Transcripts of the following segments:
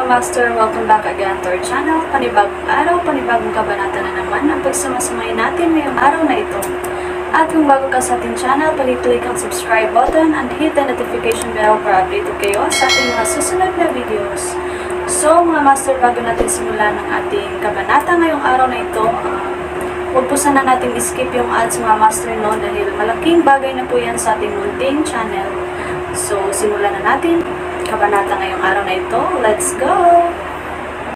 mga master, welcome back again to our channel. Panibagong araw, panibagong kabanata na naman ang pagsamasamayin natin ngayong araw na ito. At kung bago ka sa ating channel, pag-click ang subscribe button and hit the notification bell para update kayo sa ating mga susunod na videos. So mga master, bago natin simulan ang ating kabanata ngayong araw na ito, huwag po sana natin skip yung ads mga master, no, dahil malaking bagay na po yan sa ating munting channel. So simulan na natin kabanata ngayong araw na ito. Let's go!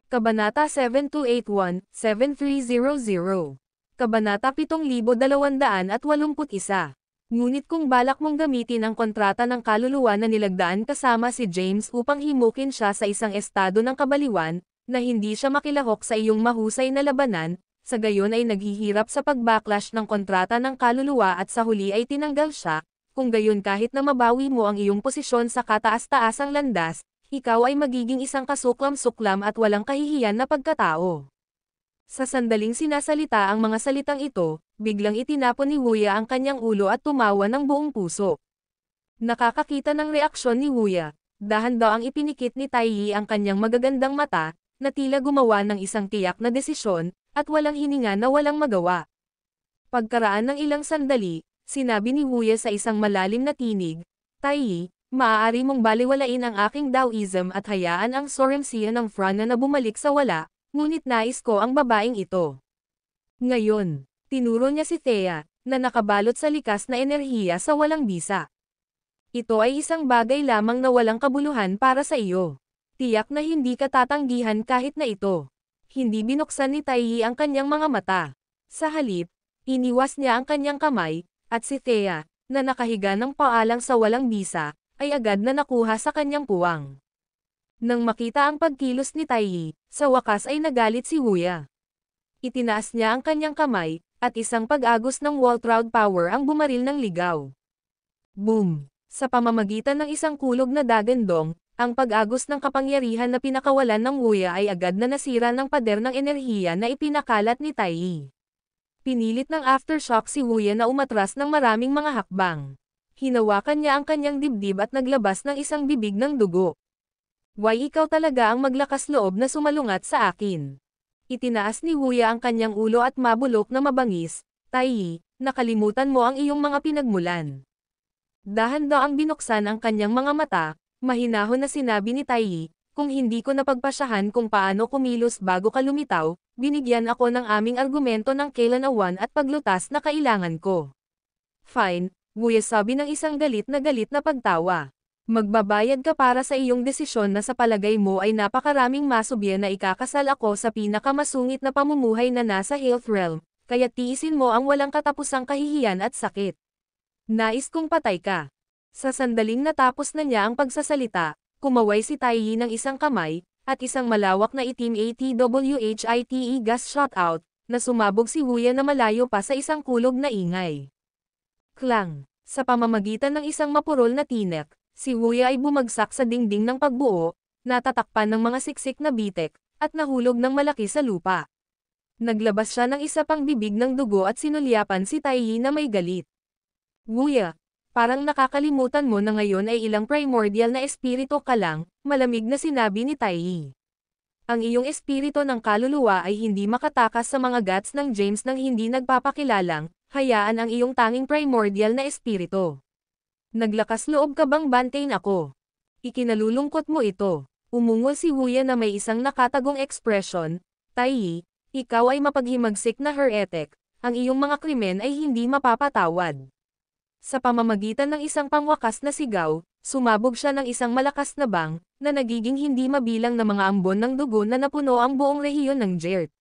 Kabanata 7281-7300. Kabanata 7281. Ngunit kung balak mong gamitin ang kontrata ng kaluluwa na nilagdaan kasama si James upang himukin siya sa isang estado ng kabaliwan, na hindi siya makilahok sa iyong mahusay na labanan, sa gayon ay naghihirap sa pag-backlash ng kontrata ng kaluluwa at sa huli ay tinanggal siya, kung gayon kahit na mabawi mo ang iyong posisyon sa kataas-taasang landas, ikaw ay magiging isang kasuklam-suklam at walang kahihiyan na pagkatao. Sa sandaling sinasalita ang mga salitang ito, biglang itinapon ni Wuya ang kanyang ulo at tumawa ng buong puso. Nakakakita ng reaksyon ni Wuya, dahan daw ang ipinikit ni Taiyi ang kanyang magagandang mata, na tila gumawa ng isang tiyak na desisyon, at walang hininga na walang magawa. Pagkaraan ng ilang sandali, sinabi ni Wuya sa isang malalim na tinig, "Taiyi, maaari mong baliwalain ang aking Taoism at hayaan ang Soremsiya ng Frana na bumalik sa wala, ngunit nais ko ang babaeng ito." Ngayon, tinuro niya si Thea, na nakabalot sa likas na enerhiya sa walang bisa. "Ito ay isang bagay lamang na walang kabuluhan para sa iyo. Tiyak na hindi ka tatanggihan kahit na ito." Hindi binuksan ni Taiyi ang kanyang mga mata. Sa halip, iniwas niya ang kanyang kamay, at si Thea, na nakahiga ng paalang sa walang bisa, ay agad na nakuha sa kanyang puwang. Nang makita ang pagkilos ni Taiyi, sa wakas ay nagalit si Wuya. Itinaas niya ang kanyang kamay, at isang pag-agos ng Waltraud power ang bumaril ng ligaw. Boom! Sa pamamagitan ng isang kulog na dagandong, ang pag-agos ng kapangyarihan na pinakawalan ng Wuya ay agad na nasira ng pader ng enerhiya na ipinakalat ni Taiyi. Pinilit ng aftershock si Wuya na umatras ng maraming mga hakbang. Hinawakan niya ang kanyang dibdib at naglabas ng isang bibig ng dugo. "Why, ikaw talaga ang maglakas loob na sumalungat sa akin." Itinaas ni Wuya ang kanyang ulo at mabulok na mabangis, "Taiyi, nakalimutan mo ang iyong mga pinagmulan." Dahan daw ang binuksan ang kanyang mga mata, mahinahon na sinabi ni Taiyi, "Kung hindi ko napagpasyahan kung paano kumilos bago ka lumitaw, binigyan ako ng aming argumento ng kailanawan at paglutas na kailangan ko." "Fine," Wuya sabi ng isang galit na pagtawa. "Magbabayad ka para sa iyong desisyon na sa palagay mo ay napakaraming masubya na ikakasal ako sa pinakamasungit na pamumuhay na nasa health realm, kaya tiisin mo ang walang katapusang kahihiyan at sakit. Nais kong patay ka." Sa sandaling natapos na niya ang pagsasalita, kumaway si Taiyi ng isang kamay, at isang malawak na itim ATWHITE gas shot out, na sumabog si Wuya na malayo pa sa isang kulog na ingay. Klang! Sa pamamagitan ng isang mapurol na tinek, si Wuya ay bumagsak sa dingding ng pagbuo, natatakpan ng mga siksik na bitek, at nahulog ng malaki sa lupa. Naglabas siya ng isa pang bibig ng dugo at sinulyapan si Taiyi na may galit. "Wuya, parang nakakalimutan mo na ngayon ay ilang primordial na espiritu ka lang," malamig na sinabi ni Taiyi. "Ang iyong espiritu ng kaluluwa ay hindi makatakas sa mga guts ng James nang hindi nagpapakilalang, hayaan ang iyong tanging primordial na espiritu. Naglakas loob ka bang bantayin ako? Ikinalulungkot mo ito." Umungol si Wuya na may isang nakatagong ekspresyon, "Taiyi, ikaw ay mapaghimagsik na heretic, ang iyong mga krimen ay hindi mapapatawad." Sa pamamagitan ng isang pangwakas na sigaw, sumabog siya ng isang malakas na bang, na nagiging hindi mabilang na mga ambon ng dugo na napuno ang buong rehiyon ng Jert.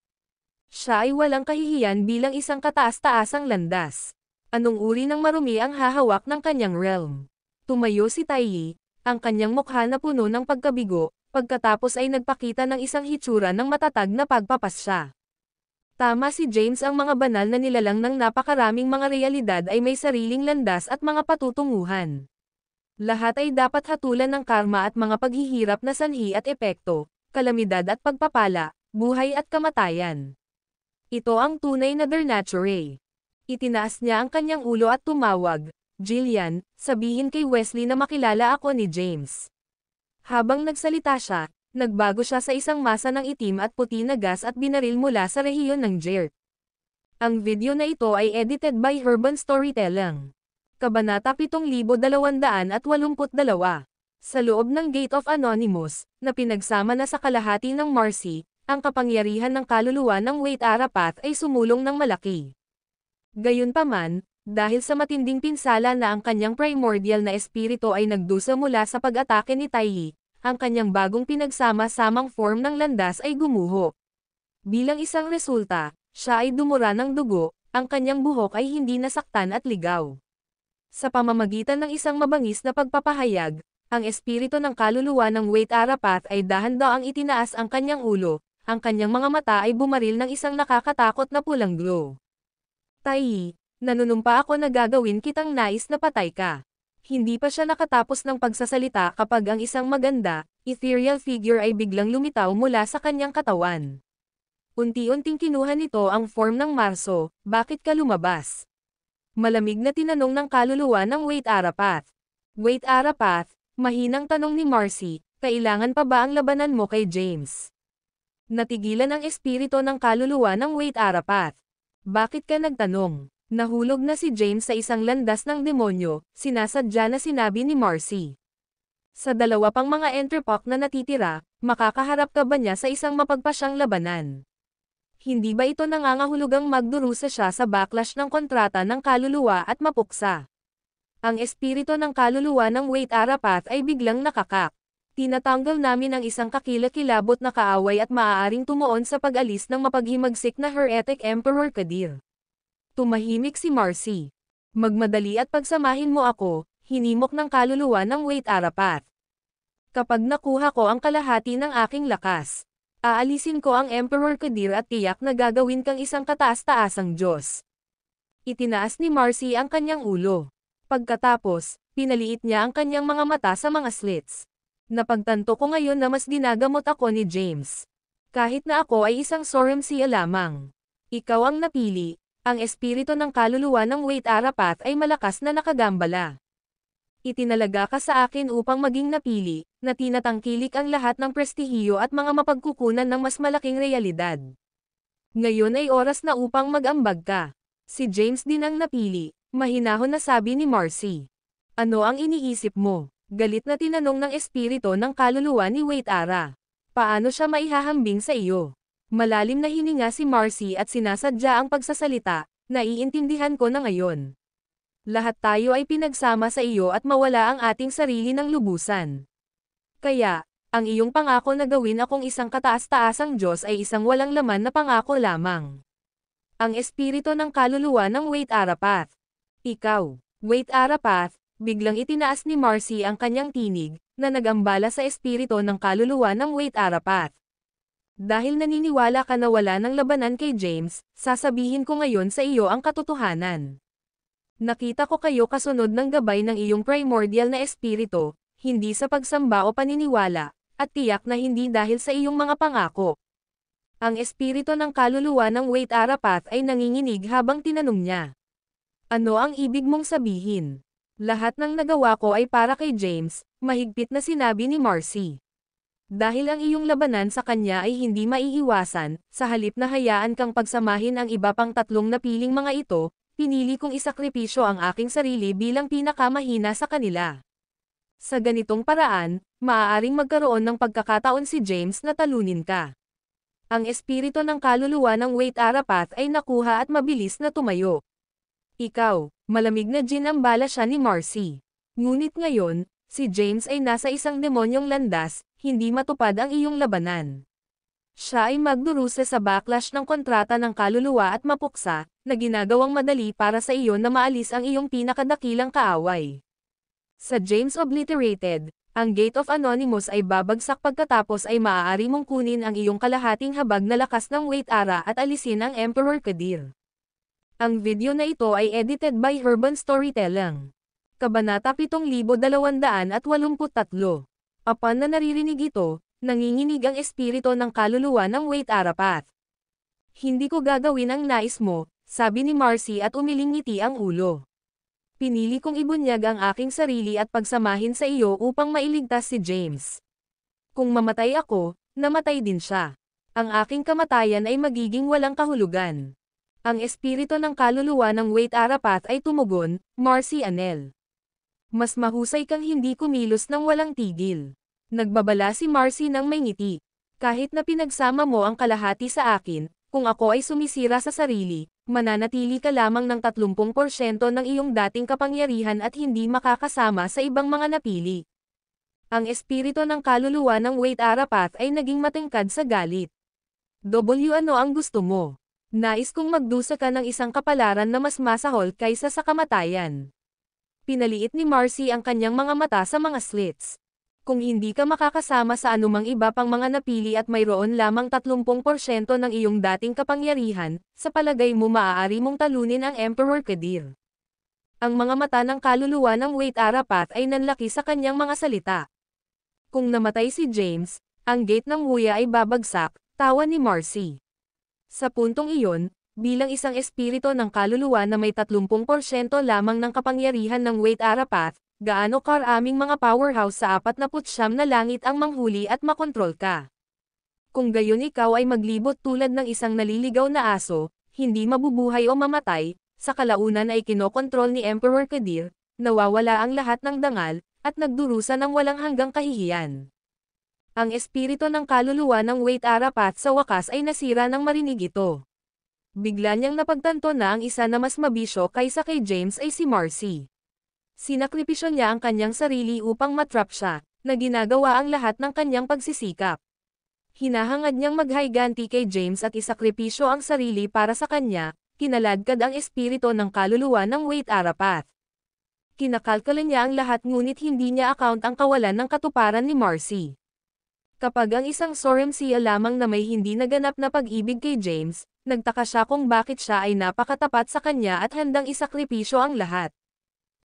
Siya ay walang kahihiyan bilang isang kataas-taasang landas. Anong uri ng marumi ang hahawak ng kanyang realm? Tumayo si Taiyi, ang kanyang mukha na puno ng pagkabigo, pagkatapos ay nagpakita ng isang hitsura ng matatag na pagpapasya. Tama si James, ang mga banal na nilalang ng napakaraming mga realidad ay may sariling landas at mga patutunguhan. Lahat ay dapat hatulan ng karma at mga paghihirap na sanhi at epekto, kalamidad at pagpapala, buhay at kamatayan. Ito ang tunay na der nature. Itinaas niya ang kanyang ulo at tumawag, "Jillian, sabihin kay Wesley na makilala ako ni James." Habang nagsalita siya, Nagbago siya sa isang masa ng itim at puti na gas at binaril mula sa rehiyon ng Jert. Ang video na ito ay edited by Urban Storytelling. Kabanata 7282. Sa loob ng Gate of Anonymous, na pinagsama na sa kalahati ng Marcy, ang kapangyarihan ng kaluluwa ng Wait Arapath ay sumulong ng malaki. Gayunpaman, dahil sa matinding pinsala na ang kanyang primordial na espiritu ay nagdusa mula sa pag-atake ni Taiyi, ang kanyang bagong pinagsama-samang form ng landas ay gumuho. Bilang isang resulta, siya ay dumura ng dugo, ang kanyang buhok ay hindi nasaktan at ligaw. Sa pamamagitan ng isang mabangis na pagpapahayag, ang espiritu ng kaluluwa ng Wait Arapath ay dahan-daang itinaas ang kanyang ulo, ang kanyang mga mata ay bumaril ng isang nakakatakot na pulang glow. Taiyi, nanunumpa ako na gagawin kitang nais na patay ka. Hindi pa siya nakatapos ng pagsasalita kapag ang isang maganda, ethereal figure ay biglang lumitaw mula sa kanyang katawan. Unti-unting kinuha nito ang form ng Marso, bakit ka lumabas? Malamig na tinanong ng kaluluwa ng Wait Arapath. Wait Arapath, mahinang tanong ni Marcy, kailangan pa ba ang labanan mo kay James? Natigilan ang espiritu ng kaluluwa ng Wait Arapath. Bakit ka nagtanong? Nahulog na si James sa isang landas ng demonyo, sinasadya na sinabi ni Marcy. Sa dalawa pang mga Enterpok na natitira, makakaharap ka ba niya sa isang mapagpasyang labanan? Hindi ba ito nangangahulugang magdurusa siya sa backlash ng kontrata ng kaluluwa at mapuksa? Ang espiritu ng kaluluwa ng Wait Arapath ay biglang nakakak. Tinatanggal namin ang isang kakilakilabot na kaaway at maaaring tumuon sa pag-alis ng mapaghimagsik na heretic Emperor Kadir. Tumahimik si Marcy. Magmadali at pagsamahin mo ako, hinimok ng kaluluwa ng Wait Arapath. Kapag nakuha ko ang kalahati ng aking lakas, aalisin ko ang Emperor Kadir at tiyak na gagawin kang isang kataas-taasang Diyos. Itinaas ni Marcy ang kanyang ulo. Pagkatapos, pinaliit niya ang kanyang mga mata sa mga slits. Napagtanto ko ngayon na mas ginagamot ako ni James. Kahit na ako ay isang Sorumsia lamang. Ikaw ang napili. Ang espiritu ng kaluluwa ng Wait Arapath ay malakas na nakagambala. Itinalaga ka sa akin upang maging napili, na tinatangkilik ang lahat ng prestihiyo at mga mapagkukunan ng mas malaking realidad. Ngayon ay oras na upang mag-ambag ka. Si James din ang napili, mahinahon na sabi ni Marcy. Ano ang iniisip mo? Galit na tinanong ng espiritu ng kaluluwa ni Wait Ara. Paano siya maihahambing sa iyo? Malalim na hininga si Marcy at sinasadya ang pagsasalita, naiintindihan ko na ngayon. Lahat tayo ay pinagsama sa iyo at mawala ang ating sarili ng lubusan. Kaya, ang iyong pangako na gawin akong isang kataas-taasang Diyos ay isang walang laman na pangako lamang. Ang espiritu ng kaluluwa ng Wait Arapath. Ikaw, Wait Arapath, biglang itinaas ni Marcy ang kanyang tinig, na nagambala sa espiritu ng kaluluwa ng Wait Arapath. Dahil naniniwala ka na wala ng labanan kay James, sasabihin ko ngayon sa iyo ang katotohanan. Nakita ko kayo kasunod ng gabay ng iyong primordial na espiritu, hindi sa pagsamba o paniniwala, at tiyak na hindi dahil sa iyong mga pangako. Ang espiritu ng kaluluwa ng Wait Arapath ay nanginginig habang tinanong niya. Ano ang ibig mong sabihin? Lahat ng nagawa ko ay para kay James, mahigpit na sinabi ni Marcy. Dahil ang iyong labanan sa kanya ay hindi maiiwasan, sa halip na hayaan kang pagsamahin ang iba pang tatlong napiling mga ito, pinili kong isakripisyo ang aking sarili bilang pinakamahina sa kanila. Sa ganitong paraan, maaaring magkaroon ng pagkakataon si James na talunin ka. Ang espiritu ng kaluluwa ng Wait Arapath ay nakuha at mabilis na tumayo. Ikaw, malamig na ginambala siya ni Marcy. Ngunit ngayon, si James ay nasa isang demonyong landas, hindi matupad ang iyong labanan. Siya ay magdurusa sa backlash ng kontrata ng kaluluwa at mapuksa, na ginagawang madali para sa iyo na maalis ang iyong pinakadakilang kaaway. Sa James Obliterated, ang Gate of Anonymous ay babagsak pagkatapos ay maaari mong kunin ang iyong kalahating habag na lakas ng Wait Ara at alisin ang Emperor Kadir. Ang video na ito ay edited by Urban Storytelling. Kabanata 7283. Upon na naririnig ito, nanginginig ang espiritu ng kaluluwa ng Wait Arapath. Hindi ko gagawin ang nais mo, sabi ni Marcy at umilingiti ang ulo. Pinili kong ibunyag ang aking sarili at pagsamahin sa iyo upang mailigtas si James. Kung mamatay ako, namatay din siya. Ang aking kamatayan ay magiging walang kahulugan. Ang espiritu ng kaluluwa ng Wait Arapath ay tumugon, Marcy Anel. Mas mahusay kang hindi kumilos ng walang tigil. Nagbabala si Marcy ng may ngiti. Kahit na pinagsama mo ang kalahati sa akin, kung ako ay sumisira sa sarili, mananatili ka lamang ng 30% ng iyong dating kapangyarihan at hindi makakasama sa ibang mga napili. Ang espiritu ng kaluluwa ng Wait Arapath ay naging matingkad sa galit. Ano ang gusto mo? Nais kong magdusa ka ng isang kapalaran na mas masahol kaysa sa kamatayan. Pinaliit ni Marcy ang kanyang mga mata sa mga slits. Kung hindi ka makakasama sa anumang iba pang mga napili at mayroon lamang 30% ng iyong dating kapangyarihan, sa palagay mo maaari mong talunin ang Emperor Kadir. Ang mga mata ng kaluluwa ng Wait Arapath ay nanlaki sa kanyang mga salita. Kung namatay si James, ang gate ng Wuya ay babagsak, tawa ni Marcy. Sa puntong iyon, bilang isang espiritu ng kaluluwa na may 30% lamang ng kapangyarihan ng Wait Arapath, gaano karaming mga powerhouse sa 49 na langit ang manghuli at makontrol ka. Kung gayon ikaw ay maglibot tulad ng isang naliligaw na aso, hindi mabubuhay o mamatay, sa kalaunan ay kinokontrol ni Emperor Kadir, nawawala ang lahat ng dangal, at nagdurusa ng walang hanggang kahihiyan. Ang espiritu ng kaluluwa ng Wait Arapath sa wakas ay nasira nang marinig ito. Bigla niyang napagtanto na ang isa na mas mabisyo kaysa kay James ay si Marcy. Sinakripisyo niya ang kanyang sarili upang matrap siya, na ginagawa ang lahat ng kanyang pagsisikap. Hinahangad niyang maghiganti kay James at isakripisyo ang sarili para sa kanya, kinaladkad ang espiritu ng kaluluwa ng Wait Arapath. Kinakalkula niya ang lahat ngunit hindi niya account ang kawalan ng katuparan ni Marcy. Kapag ang isang Soremsia lamang na may hindi naganap na pag-ibig kay James, nagtaka siya kung bakit siya ay napakatapat sa kanya at handang isakripisyo ang lahat.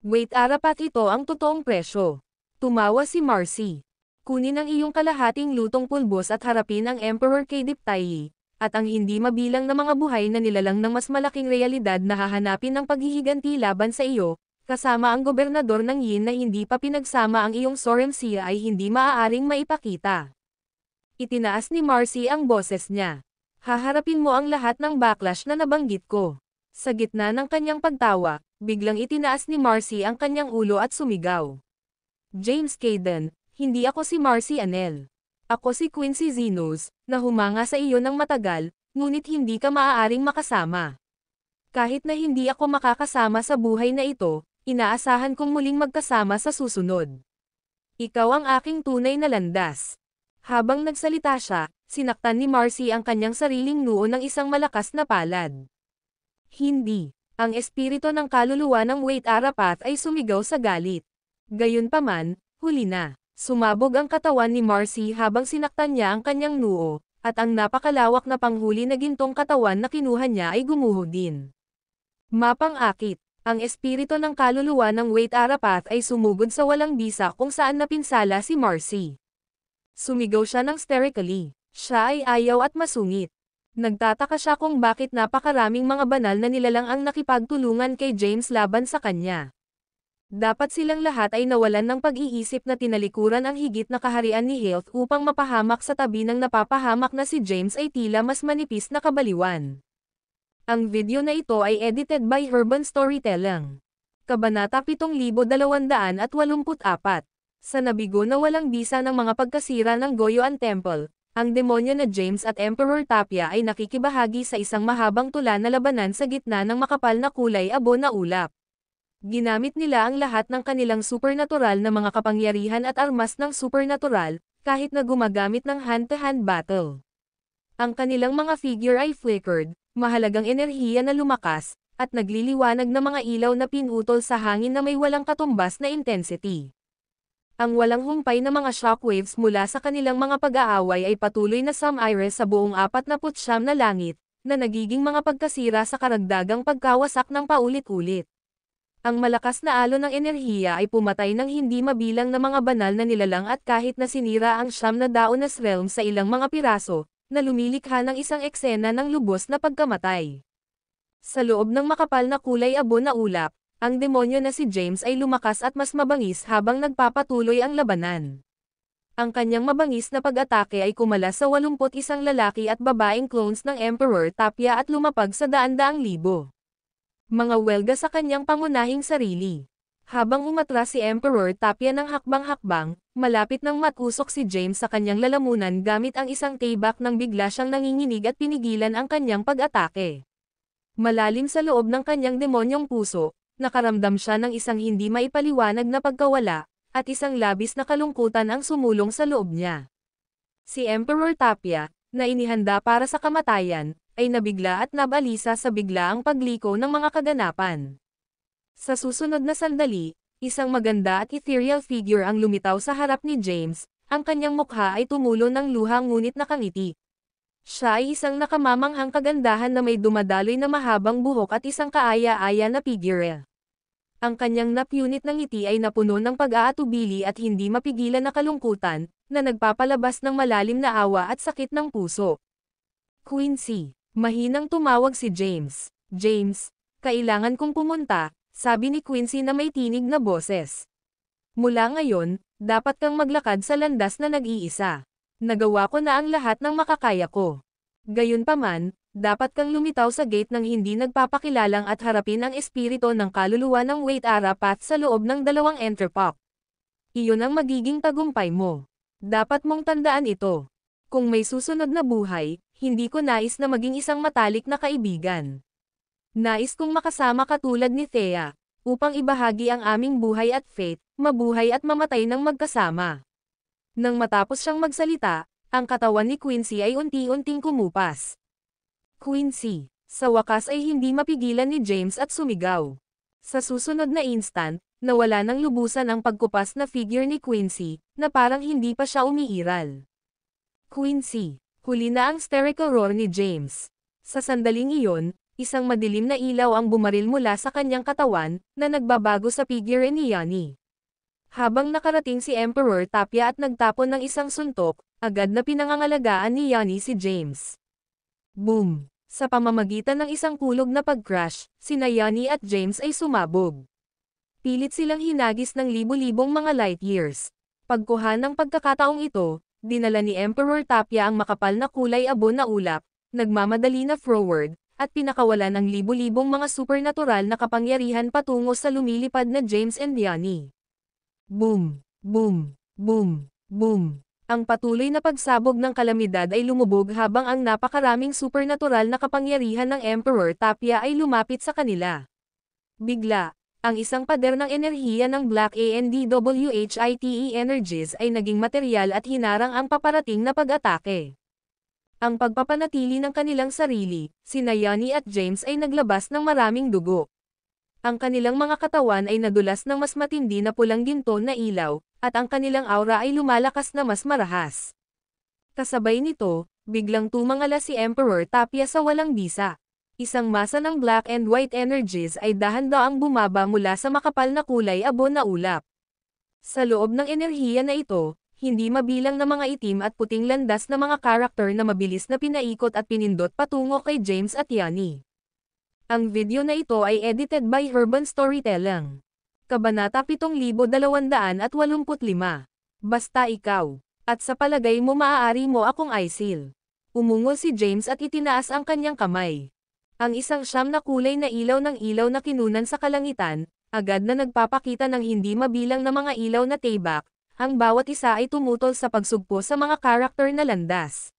Wait Arapath, ito ang totoong presyo. Tumawa si Marcy. Kunin ang iyong kalahating lutong pulbos at harapin ang Emperor Kadip Tayi, at ang hindi mabilang na mga buhay na nilalang ng mas malaking realidad na hahanapin ng paghihiganti laban sa iyo, kasama ang gobernador ng Yin na hindi pa pinagsama ang iyong Soremsia ay hindi maaaring maipakita. Itinaas ni Marcy ang boses niya. Haharapin mo ang lahat ng backlash na nabanggit ko. Sa gitna ng kanyang pagtawa, biglang itinaas ni Marcy ang kanyang ulo at sumigaw. James Caden, hindi ako si Marcy Anel. Ako si Quincy Zenos, na humanga sa iyo ng matagal, ngunit hindi ka maaaring makasama. Kahit na hindi ako makakasama sa buhay na ito, inaasahan kong muling magkasama sa susunod. Ikaw ang aking tunay na landas. Habang nagsalita siya, sinaktan ni Marcy ang kanyang sariling noo ng isang malakas na palad. Hindi. Ang espiritu ng kaluluwa ng Wait Arapath ay sumigaw sa galit. Gayunpaman, huli na. Sumabog ang katawan ni Marcy habang sinaktan niya ang kanyang noo, at ang napakalawak na panghuli na gintong katawan na kinuha niya ay gumuho din. Mapang-akit. Ang espiritu ng kaluluwa ng Wait Arapath ay sumugod sa walang bisa kung saan napinsala si Marcy. Sumigaw siya ng hysterically. Siya ay ayaw at masungit. Nagtataka siya kung bakit napakaraming mga banal na nilalang ang nakipagtulungan kay James laban sa kanya. Dapat silang lahat ay nawalan ng pag-iisip na tinalikuran ang higit na kaharian ni Health upang mapahamak sa tabi ng napapahamak na si James ay tila mas manipis na kabaliwan. Ang video na ito ay edited by Urban Storytelling. Kabanata 7284. Sa nabigo na walang bisa ng mga pagkasira ng Goyoan Temple, ang demonyo na James at Emperor Tapia ay nakikibahagi sa isang mahabang tula na labanan sa gitna ng makapal na kulay abo na ulap. Ginamit nila ang lahat ng kanilang supernatural na mga kapangyarihan at armas ng supernatural, kahit na gumagamit ng hand-to-hand battle. Ang kanilang mga figure ay flickered, mahalagang enerhiya na lumakas, at nagliliwanag na mga ilaw na pinutol sa hangin na may walang katumbas na intensity. Ang walang humpay na mga shockwaves mula sa kanilang mga pag-aaway ay patuloy na sumire sa buong 49 na langit, na nagiging mga pagkasira sa karagdagang pagkawasak ng paulit-ulit. Ang malakas na alon ng enerhiya ay pumatay ng hindi mabilang na mga banal na nilalang at kahit na sinira ang siyam na Daonas realm sa ilang mga piraso, na lumilikha ng isang eksena ng lubos na pagkamatay. Sa loob ng makapal na kulay abo na ulap, ang demonyo na si James ay lumakas at mas mabangis habang nagpapatuloy ang labanan. Ang kanyang mabangis na pag-atake ay kumalas sa 81 lalaki at babaeng clones ng Emperor Tapia at lumapag sa daan-daang libo. Mga welga sa kanyang pangunahing sarili. Habang umatras si Emperor Tapia ng hakbang-hakbang, malapit nang matusok si James sa kanyang lalamunan gamit ang isang tayback nang bigla siyang nanginginig at pinigilan ang kanyang pag-atake. Malalim sa loob ng kanyang demonyong puso, nakaramdam siya ng isang hindi maipaliwanag na pagkawala, at isang labis na kalungkutan ang sumulong sa loob niya. Si Emperor Tapia, na inihanda para sa kamatayan, ay nabigla at nabalisa sa biglaang pagliko ng mga kaganapan. Sa susunod na sandali, isang maganda at ethereal figure ang lumitaw sa harap ni James, ang kanyang mukha ay tumulo ng luha ngunit nakangiti. Siya ay isang nakamamanghang kagandahan na may dumadaloy na mahabang buhok at isang kaaya-aya na figure. Ang kanyang napunit ng ngiti ay napuno ng pag-aatubili at hindi mapigilan na kalungkutan, na nagpapalabas ng malalim na awa at sakit ng puso. Quincy, mahinang tumawag si James. James, kailangan kong pumunta, sabi ni Quincy na may tinig na boses. Mula ngayon, dapat kang maglakad sa landas na nag-iisa. Nagawa ko na ang lahat ng makakaya ko. Gayunpaman, dapat kang lumitaw sa gate ng hindi nagpapakilalang at harapin ang espiritu ng kaluluwa ng Wait Arapath sa loob ng 2 Enterpok. Iyon ang magiging tagumpay mo. Dapat mong tandaan ito. Kung may susunod na buhay, hindi ko nais na maging isang matalik na kaibigan. Nais kong makasama katulad ni Thea, upang ibahagi ang aming buhay at fate, mabuhay at mamatay ng magkasama. Nang matapos siyang magsalita, ang katawan ni Quincy ay unti-unting kumupas. Quincy, sa wakas ay hindi mapigilan ni James at sumigaw. Sa susunod na instant, nawala ng lubusan ang pagkupas na figure ni Quincy, na parang hindi pa siya umiiral. Quincy, huli na ang hysterical roar ni James. Sa sandaling iyon, isang madilim na ilaw ang bumaril mula sa kanyang katawan, na nagbabago sa figure ni Yanni. Habang nakarating si Emperor Tapia at nagtapon ng isang suntok, agad na pinangangalagaan ni Yanni si James. Boom! Sa pamamagitan ng isang kulog na pag-crash, sina Yanni at James ay sumabog. Pilit silang hinagis ng libu-libong mga light years. Pagkuha ng pagkakataong ito, dinala ni Emperor Tapia ang makapal na kulay abo na ulap, nagmamadali na forward, at pinakawalan ng libu-libong mga supernatural na kapangyarihan patungo sa lumilipad na James and Yanni. Boom! Boom! Boom! Boom! Ang patuloy na pagsabog ng kalamidad ay lumubog habang ang napakaraming supernatural na kapangyarihan ng Emperor Tapia ay lumapit sa kanila. Bigla, ang isang pader ng enerhiya ng Black ANDWHITE Energies ay naging material at hinarang ang paparating na pag-atake. Ang pagpapanatili ng kanilang sarili, sina Yanni at James ay naglabas ng maraming dugo. Ang kanilang mga katawan ay nadulas ng mas matindi na pulang ginto na ilaw, at ang kanilang aura ay lumalakas na mas marahas. Kasabay nito, biglang tumangala si Emperor Tapia sa walang bisa. Isang masa ng black and white energies ay dahan-daang bumaba mula sa makapal na kulay abo na ulap. Sa loob ng enerhiya na ito, hindi mabilang na mga itim at puting landas na mga karakter na mabilis na pinaikot at pinindot patungo kay James at Yanni. Ang video na ito ay edited by Urban Storytelling. Kabanata 7285. Basta ikaw. At sa palagay mo maaari mo akong isil. Umungol si James at itinaas ang kanyang kamay. Ang isang siyam na kulay na ilaw na kinunan sa kalangitan, agad na nagpapakita ng hindi mabilang na mga ilaw na tayback, ang bawat isa ay tumutol sa pagsugpo sa mga karakter na landas.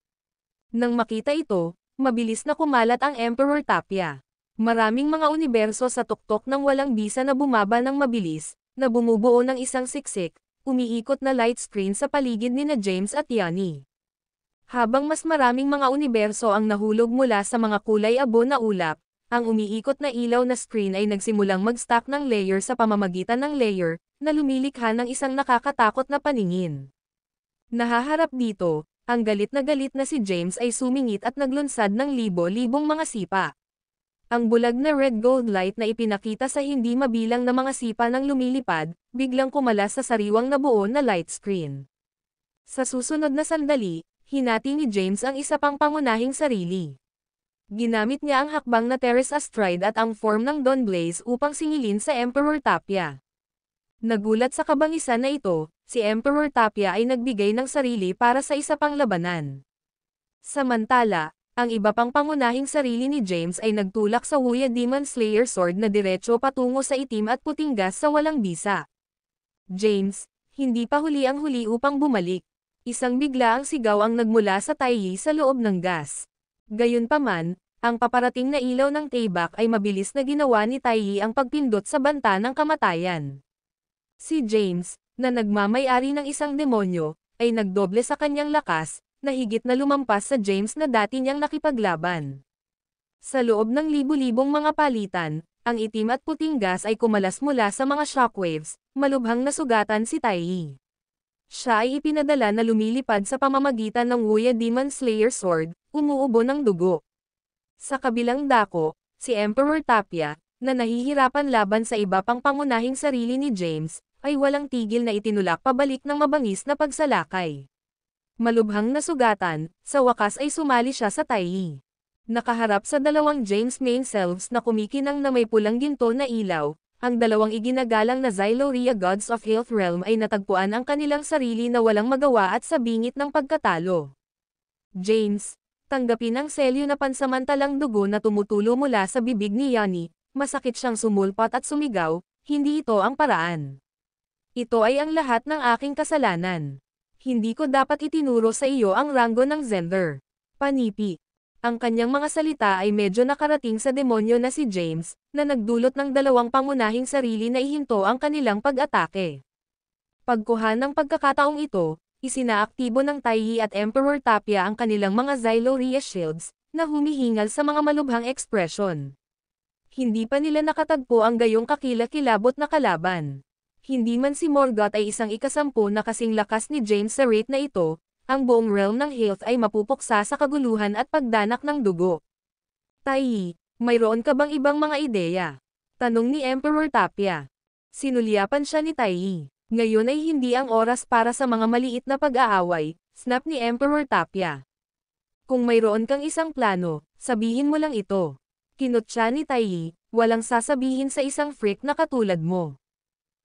Nang makita ito, mabilis na kumalat ang Emperor Tapia. Maraming mga universo sa tuktok ng walang bisa na bumaba ng mabilis, na bumubuo ng isang siksik, umiikot na light screen sa paligid ni na James at Yanni. Habang mas maraming mga universo ang nahulog mula sa mga kulay abo na ulap, ang umiikot na ilaw na screen ay nagsimulang mag-stack ng layer sa pamamagitan ng layer, na lumilikha ng isang nakakatakot na paningin. Nahaharap dito, ang galit na si James ay sumingit at naglunsad ng libo-libong mga sipa. Ang bulag na red gold light na ipinakita sa hindi mabilang na mga sipa ng lumilipad, biglang kumalas sa sariwang nabuo na light screen. Sa susunod na sandali, hinati ni James ang isa pang pangunahing sarili. Ginamit niya ang hakbang na Terrace Astride at ang form ng Dawn Blaze upang singilin sa Emperor Tapia. Nagulat sa kabangisan na ito, si Emperor Tapia ay nagbigay ng sarili para sa isa pang labanan. Samantala, ang iba pang pangunahing sarili ni James ay nagtulak sa Wuya Demon Slayer Sword na diretso patungo sa itim at puting gas sa walang bisa. James, hindi pa huli ang huli upang bumalik. Isang bigla ang sigaw ang nagmula sa Taiyi sa loob ng gas. Gayunpaman, ang paparating na ilaw ng Taebak ay mabilis na ginawa ni Taiyi ang pagpindot sa banta ng kamatayan. Si James, na nagmamay-ari ng isang demonyo, ay nagdoble sa kanyang lakas, na higit na lumampas sa James na dati niyang nakipaglaban. Sa loob ng libu-libong mga palitan, ang itim at puting gas ay kumalas mula sa mga shockwaves, malubhang nasugatan si Taiyi. Siya ay ipinadala na lumilipad sa pamamagitan ng Wuya Demon Slayer Sword, umuubo ng dugo. Sa kabilang dako, si Emperor Tapia, na nahihirapan laban sa iba pang pangunahing sarili ni James, ay walang tigil na itinulak pabalik ng mabangis na pagsalakay. Malubhang nasugatan, sa wakas ay sumali siya sa Taiyi. Nakaharap sa dalawang James main selves na kumikinang na may pulang ginto na ilaw, ang dalawang iginagalang na Xyloria Gods of Health Realm ay natagpuan ang kanilang sarili na walang magawa at sa bingit ng pagkatalo. James, tanggapin ang selyo na pansamantalang dugo na tumutulo mula sa bibig ni Yanni, masakit siyang sumulpat at sumigaw, hindi ito ang paraan. Ito ay ang lahat ng aking kasalanan. Hindi ko dapat itinuro sa iyo ang ranggo ng Zender. Panipi. Ang kanyang mga salita ay medyo nakarating sa demonyo na si James, na nagdulot ng dalawang pangunahing sarili na ihinto ang kanilang pag-atake. Pagkuha ng pagkakataong ito, isinaaktibo ng Taiyi at Emperor Tapia ang kanilang mga Xyloria Shields, na humihingal sa mga malubhang ekspresyon. Hindi pa nila nakatagpo ang gayong kakilakilabot na kalaban. Hindi man si Morgoth ay isang ikasampu na kasing lakas ni James sa rate na ito, ang buong realm ng health ay mapupuksa sa kaguluhan at pagdanak ng dugo. Taiyi, mayroon ka bang ibang mga ideya? Tanong ni Emperor Tapia. Sinulyapan siya ni Taiyi. Ngayon ay hindi ang oras para sa mga maliit na pag-aaway, snap ni Emperor Tapia. Kung mayroon kang isang plano, sabihin mo lang ito. Kinutya ni Taiyi, walang sasabihin sa isang freak na katulad mo.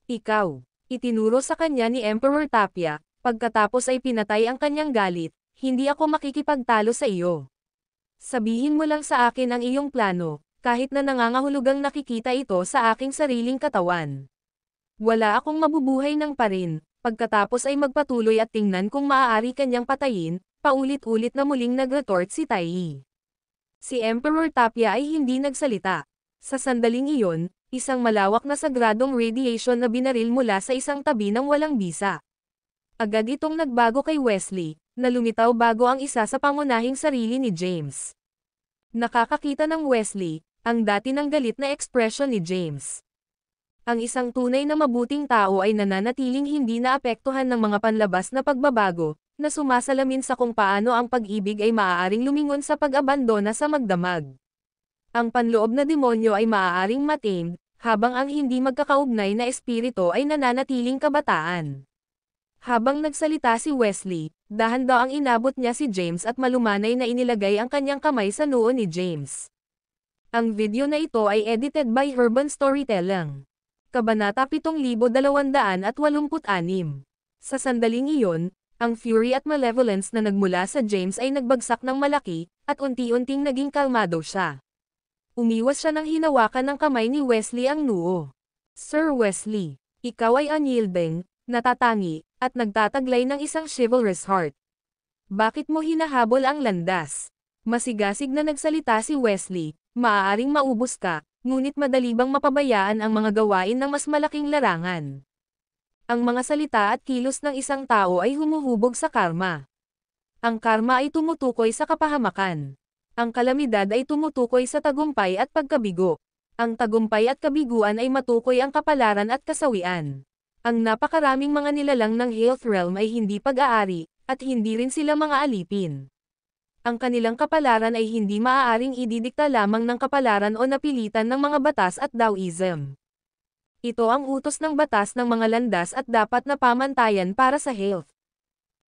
Ikaw, itinuro sa kanya ni Emperor Tapia. Pagkatapos ay pinatay ang kanyang galit, hindi ako makikipagtalo sa iyo. Sabihin mo lang sa akin ang iyong plano, kahit na nangangahulugang nakikita ito sa aking sariling katawan. Wala akong mabubuhay ng parin, pagkatapos ay magpatuloy at tingnan kung maaari kanyang patayin, paulit-ulit na muling nag-retort si Taiyi. Si Emperor Tapia ay hindi nagsalita. Sa sandaling iyon, isang malawak na sagradong radiation na binaril mula sa isang tabi ng walang bisa. Agad itong nagbago kay Wesley, na lumitaw bago ang isa sa pangunahing sarili ni James. Nakakakita ng Wesley, ang dati ng galit na ekspresyon ni James. Ang isang tunay na mabuting tao ay nananatiling hindi naapektuhan ng mga panlabas na pagbabago, na sumasalamin sa kung paano ang pag-ibig ay maaaring lumingon sa pag-abandona sa magdamag. Ang panloob na demonyo ay maaaring matamed, habang ang hindi magkakaugnay na espiritu ay nananatiling kabataan. Habang nagsalita si Wesley, dahan-daang inabot niya si James at malumanay na inilagay ang kanyang kamay sa noo ni James. Ang video na ito ay edited by Urban Storytelling. Kabanata 7286. Sa sandaling iyon, ang fury at malevolence na nagmula sa James ay nagbagsak ng malaki, at unti-unting naging kalmado siya. Umiwas siya nang hinawakan ng kamay ni Wesley ang noo. Sir Wesley, ikaw ay unyielding, natatangi, at nagtataglay ng isang chivalrous heart. Bakit mo hinahabol ang landas? Masigasig na nagsalita si Wesley, maaaring maubos ka, ngunit madali bang mapabayaan ang mga gawain ng mas malaking larangan? Ang mga salita at kilos ng isang tao ay humuhubog sa karma. Ang karma ay tumutukoy sa kapahamakan. Ang kalamidad ay tumutukoy sa tagumpay at pagkabigo. Ang tagumpay at kabiguan ay matukoy ang kapalaran at kasawian. Ang napakaraming mga nilalang ng Health Realm ay hindi pag-aari, at hindi rin sila mga alipin. Ang kanilang kapalaran ay hindi maaaring ididikta lamang ng kapalaran o napilitan ng mga batas at Taoism. Ito ang utos ng batas ng mga landas at dapat na pamantayan para sa Health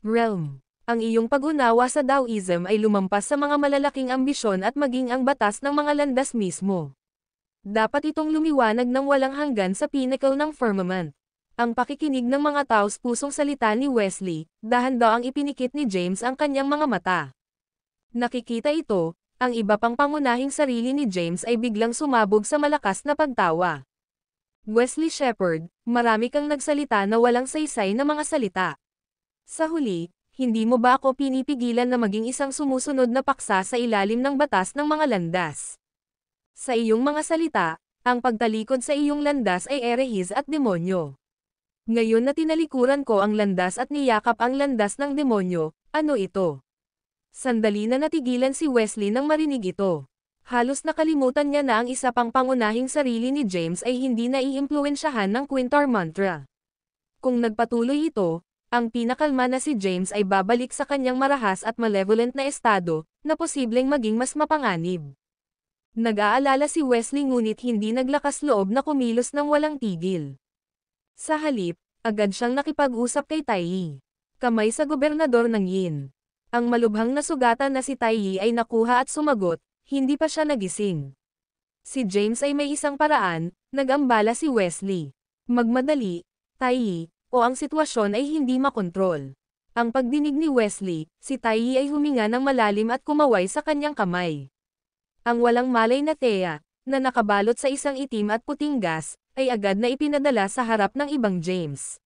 Realm. Ang iyong pag-unawa sa Taoism ay lumampas sa mga malalaking ambisyon at maging ang batas ng mga landas mismo. Dapat itong lumiwanag ng walang hanggan sa pinnacle ng firmament. Ang pakikinig ng mga taos-pusong salita ni Wesley, dahan-daang ipinikit ni James ang kanyang mga mata. Nakikita ito, ang iba pang pangunahing sarili ni James ay biglang sumabog sa malakas na pagtawa. Wesley Shepherd, marami kang nagsalita na walang saysay na mga salita. Sa huli, hindi mo ba ako pinipigilan na maging isang sumusunod na paksa sa ilalim ng batas ng mga landas? Sa iyong mga salita, ang pagtalikod sa iyong landas ay erehis at demonyo. Ngayon na tinalikuran ko ang landas at niyakap ang landas ng demonyo, ano ito? Sandali na natigilan si Wesley nang marinig ito. Halos nakalimutan niya na ang isa pang pangunahing sarili ni James ay hindi naiimpluwensyahan ng Quintar mantra. Kung nagpatuloy ito, ang pinakalma na si James ay babalik sa kanyang marahas at malevolent na estado, na posibleng maging mas mapanganib. Nag-aalala si Wesley ngunit hindi naglakas loob na kumilos ng walang tigil. Sa halip, agad siyang nakipag-usap kay Taiyi. Kamay sa gobernador ng Yin. Ang malubhang na sugatan na si Taiyi ay nakuha at sumagot, hindi pa siya nagising. Si James ay may isang paraan, nag-ambala si Wesley. Magmadali, Taiyi, o ang sitwasyon ay hindi makontrol. Ang pagdinig ni Wesley, si Taiyi ay huminga ng malalim at kumaway sa kanyang kamay. Ang walang malay na Thea, na nakabalot sa isang itim at puting gas, ay agad na ipinadala sa harap ng ibang James.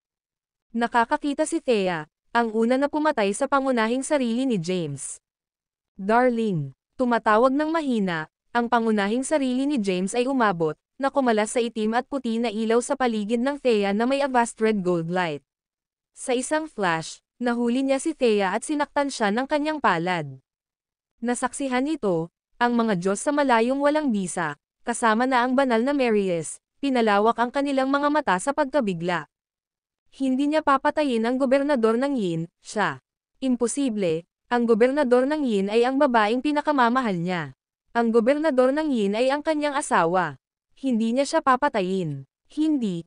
Nakakakita si Thea, ang una na pumatay sa pangunahing sarili ni James. Darling, tumatawag ng mahina, ang pangunahing sarili ni James ay umabot, na kumalas sa itim at puti na ilaw sa paligid ng Thea na may avast red gold light. Sa isang flash, nahuli niya si Thea at sinaktan siya ng kanyang palad. Nasaksihan ito, ang mga Diyos sa malayong walang bisa, kasama na ang banal na Marius, pinalawak ang kanilang mga mata sa pagkabigla. Hindi niya papatayin ang gobernador ng Yin, siya. Imposible, ang gobernador ng Yin ay ang babaeng pinakamamahal niya. Ang gobernador ng Yin ay ang kanyang asawa. Hindi niya siya papatayin. Hindi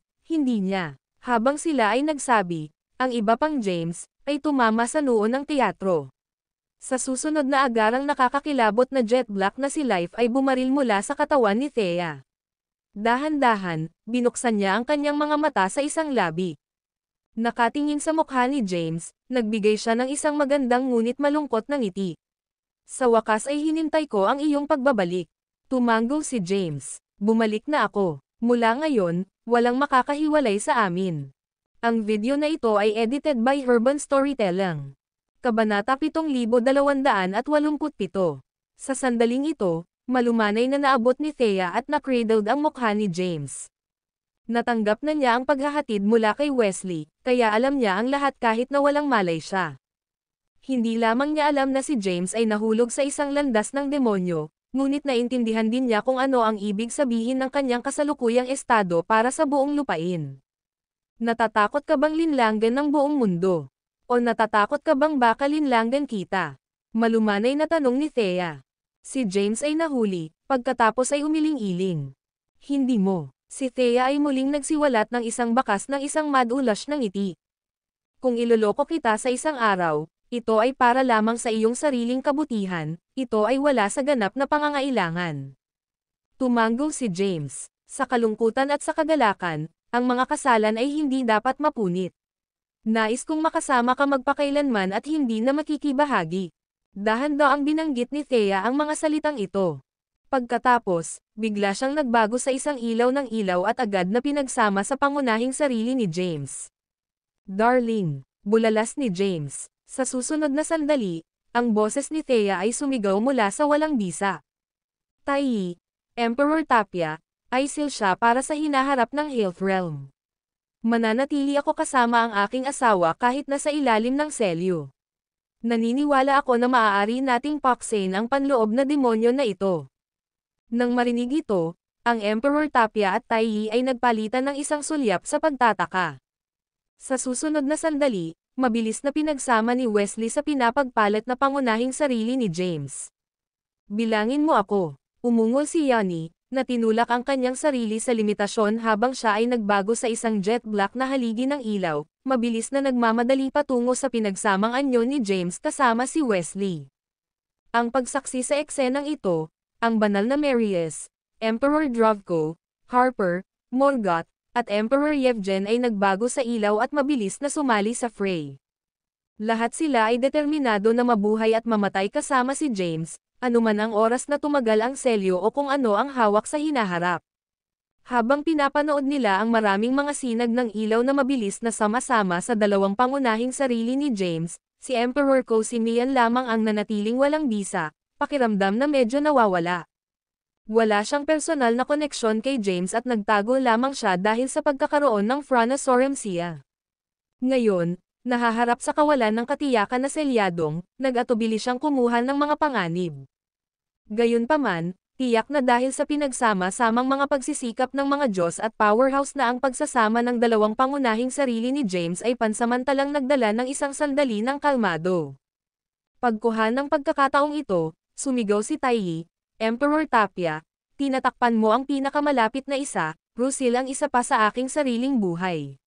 niya. Habang sila ay nagsabi, ang iba pang James, ay tumama sa noo ng teatro. Sa susunod na agarang nakakakilabot na jet black na si Life ay bumaril mula sa katawan ni Thea. Dahan-dahan, binuksan niya ang kanyang mga mata sa isang labi. Nakatingin sa mukha ni James, nagbigay siya ng isang magandang ngunit malungkot na ngiti. Sa wakas ay hinintay ko ang iyong pagbabalik. Tumango si James. Bumalik na ako. Mula ngayon, walang makakahiwalay sa amin. Ang video na ito ay edited by Urban Storytelling. Kabanata 7287. Sa sandaling ito, malumanay na naabot ni Thea at na-cradled ang mukha ni James. Natanggap na niya ang paghahatid mula kay Wesley, kaya alam niya ang lahat kahit na walang malay siya. Hindi lamang niya alam na si James ay nahulog sa isang landas ng demonyo, ngunit naintindihan din niya kung ano ang ibig sabihin ng kanyang kasalukuyang estado para sa buong lupain. Natatakot ka bang linlanggan ng buong mundo? O natatakot ka bang baka linlanggan kita? Malumanay na tanong ni Thea. Si James ay nahuli, pagkatapos ay umiling-iling. Hindi mo. Si Thea ay muling nagsiwalat ng isang bakas ng isang mad-ulash ng ngiti. Kung iloloko kita sa isang araw, ito ay para lamang sa iyong sariling kabutihan, ito ay wala sa ganap na pangangailangan. Tumango si James. Sa kalungkutan at sa kagalakan, ang mga kasalan ay hindi dapat mapunit. Nais kong makasama ka magpakailanman at hindi na makikibahagi. Dahan-daang binanggit ni Thea ang mga salitang ito. Pagkatapos, bigla siyang nagbago sa isang ilaw ng ilaw at agad na pinagsama sa pangunahing sarili ni James. Darling, bulalas ni James. Sa susunod na sandali, ang boses ni Thea ay sumigaw mula sa walang bisa. Taiyi, Emperor Tapia, ay seal siya para sa hinaharap ng Health Realm. Mananatili ako kasama ang aking asawa kahit nasa ilalim ng selyo. Naniniwala ako na maaari nating paksain ang panloob na demonyo na ito. Nang marinig ito, ang Emperor Tapia at Taiyi ay nagpalitan ng isang sulyap sa pagtataka. Sa susunod na sandali, mabilis na pinagsama ni Wesley sa pinapagpalat na pangunahing sarili ni James. Bilangin mo ako, umungol si Yanni, na tinulak ang kanyang sarili sa limitasyon habang siya ay nagbago sa isang jet black na haligi ng ilaw, mabilis na nagmamadali patungo sa pinagsamang anyo ni James kasama si Wesley. Ang pagsaksi sa eksenang ito, ang banal na Marius, Emperor Dravko, Harper, Morgoth, at Emperor Yevgen ay nagbago sa ilaw at mabilis na sumali sa fray. Lahat sila ay determinado na mabuhay at mamatay kasama si James, anuman ang oras na tumagal ang selyo o kung ano ang hawak sa hinaharap. Habang pinapanood nila ang maraming mga sinag ng ilaw na mabilis na sama-sama sa dalawang pangunahing sarili ni James, si Emperor Cosimian lamang ang nanatiling walang bisa, pakiramdam na medyo nawawala. Wala siyang personal na koneksyon kay James at nagtago lamang siya dahil sa pagkakaroon ng Phronosoremsia. Ngayon, nahaharap sa kawalan ng katiyakan na selyadong, nag-atubili siyang kumuha ng mga panganib. Gayunpaman, tiyak na dahil sa pinagsama-samang mga pagsisikap ng mga Diyos at powerhouse na ang pagsasama ng dalawang pangunahing sarili ni James ay pansamantalang nagdala ng isang sandali ng kalmado. Pagkuha ng pagkakataong ito, sumigaw si Taiyi, Emperor Tapia, tinatakpan mo ang pinakamalapit na isa, Rusil ang isa pa sa aking sariling buhay.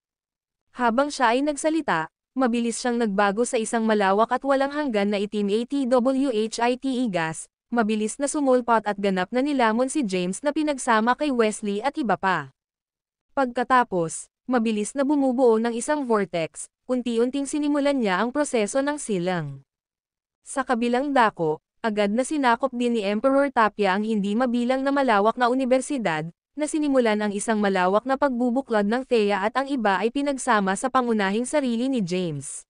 Habang siya ay nagsalita, mabilis siyang nagbago sa isang malawak at walang hanggan na itim ATWHITE gas, mabilis na sumulpot at ganap na nilamon si James na pinagsama kay Wesley at iba pa. Pagkatapos, mabilis na bumubuo ng isang vortex, unti-unting sinimulan niya ang proseso ng silang. Sa kabilang dako, agad na sinakop din ni Emperor Tapia ang hindi mabilang na malawak na universidad, na sinimulan ang isang malawak na pagbubuklod ng Thea at ang iba ay pinagsama sa pangunahing sarili ni James.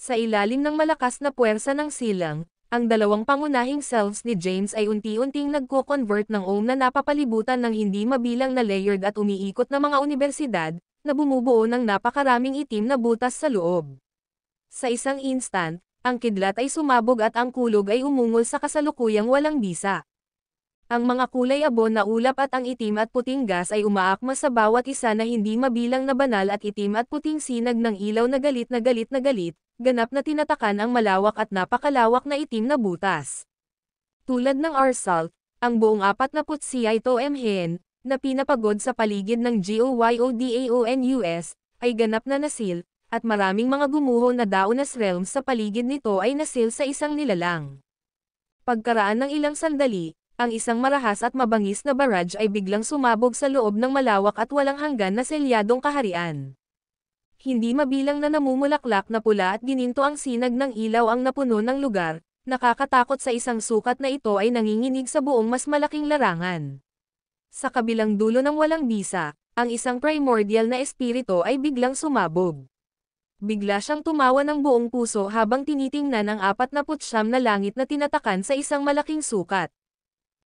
Sa ilalim ng malakas na puwersa ng silang, ang dalawang pangunahing selves ni James ay unti-unting nagko-convert ng Om na napapalibutan ng hindi mabilang na layered at umiikot na mga universidad, na bumubuo ng napakaraming itim na butas sa loob. Sa isang instant, ang kidlat ay sumabog at ang kulog ay umungol sa kasalukuyang walang bisa. Ang mga kulay abo na ulap at ang itim at puting gas ay umaakma sa bawat isa na hindi mabilang na banal at itim at puting sinag ng ilaw na galit na galit na galit, ganap na tinatakan ang malawak at napakalawak na itim na butas. Tulad ng Arsalt, ang buong 49 mhen, na pinapagod sa paligid ng GOYODAONUS, ay ganap na nasil, at maraming mga gumuho na Daonas realms sa paligid nito ay nasil sa isang nilalang. Pagkaraan ng ilang sandali, ang isang marahas at mabangis na barrage ay biglang sumabog sa loob ng malawak at walang hanggan na selyadong kaharian. Hindi mabilang na namumulaklak na pula at gininto ang sinag ng ilaw ang napuno ng lugar, nakakatakot sa isang sukat na ito ay nanginginig sa buong mas malaking larangan. Sa kabilang dulo ng walang bisa, ang isang primordial na espiritu ay biglang sumabog. Bigla siyang tumawa ng buong puso habang tinitingnan ang 49 na langit na tinatakan sa isang malaking sukat.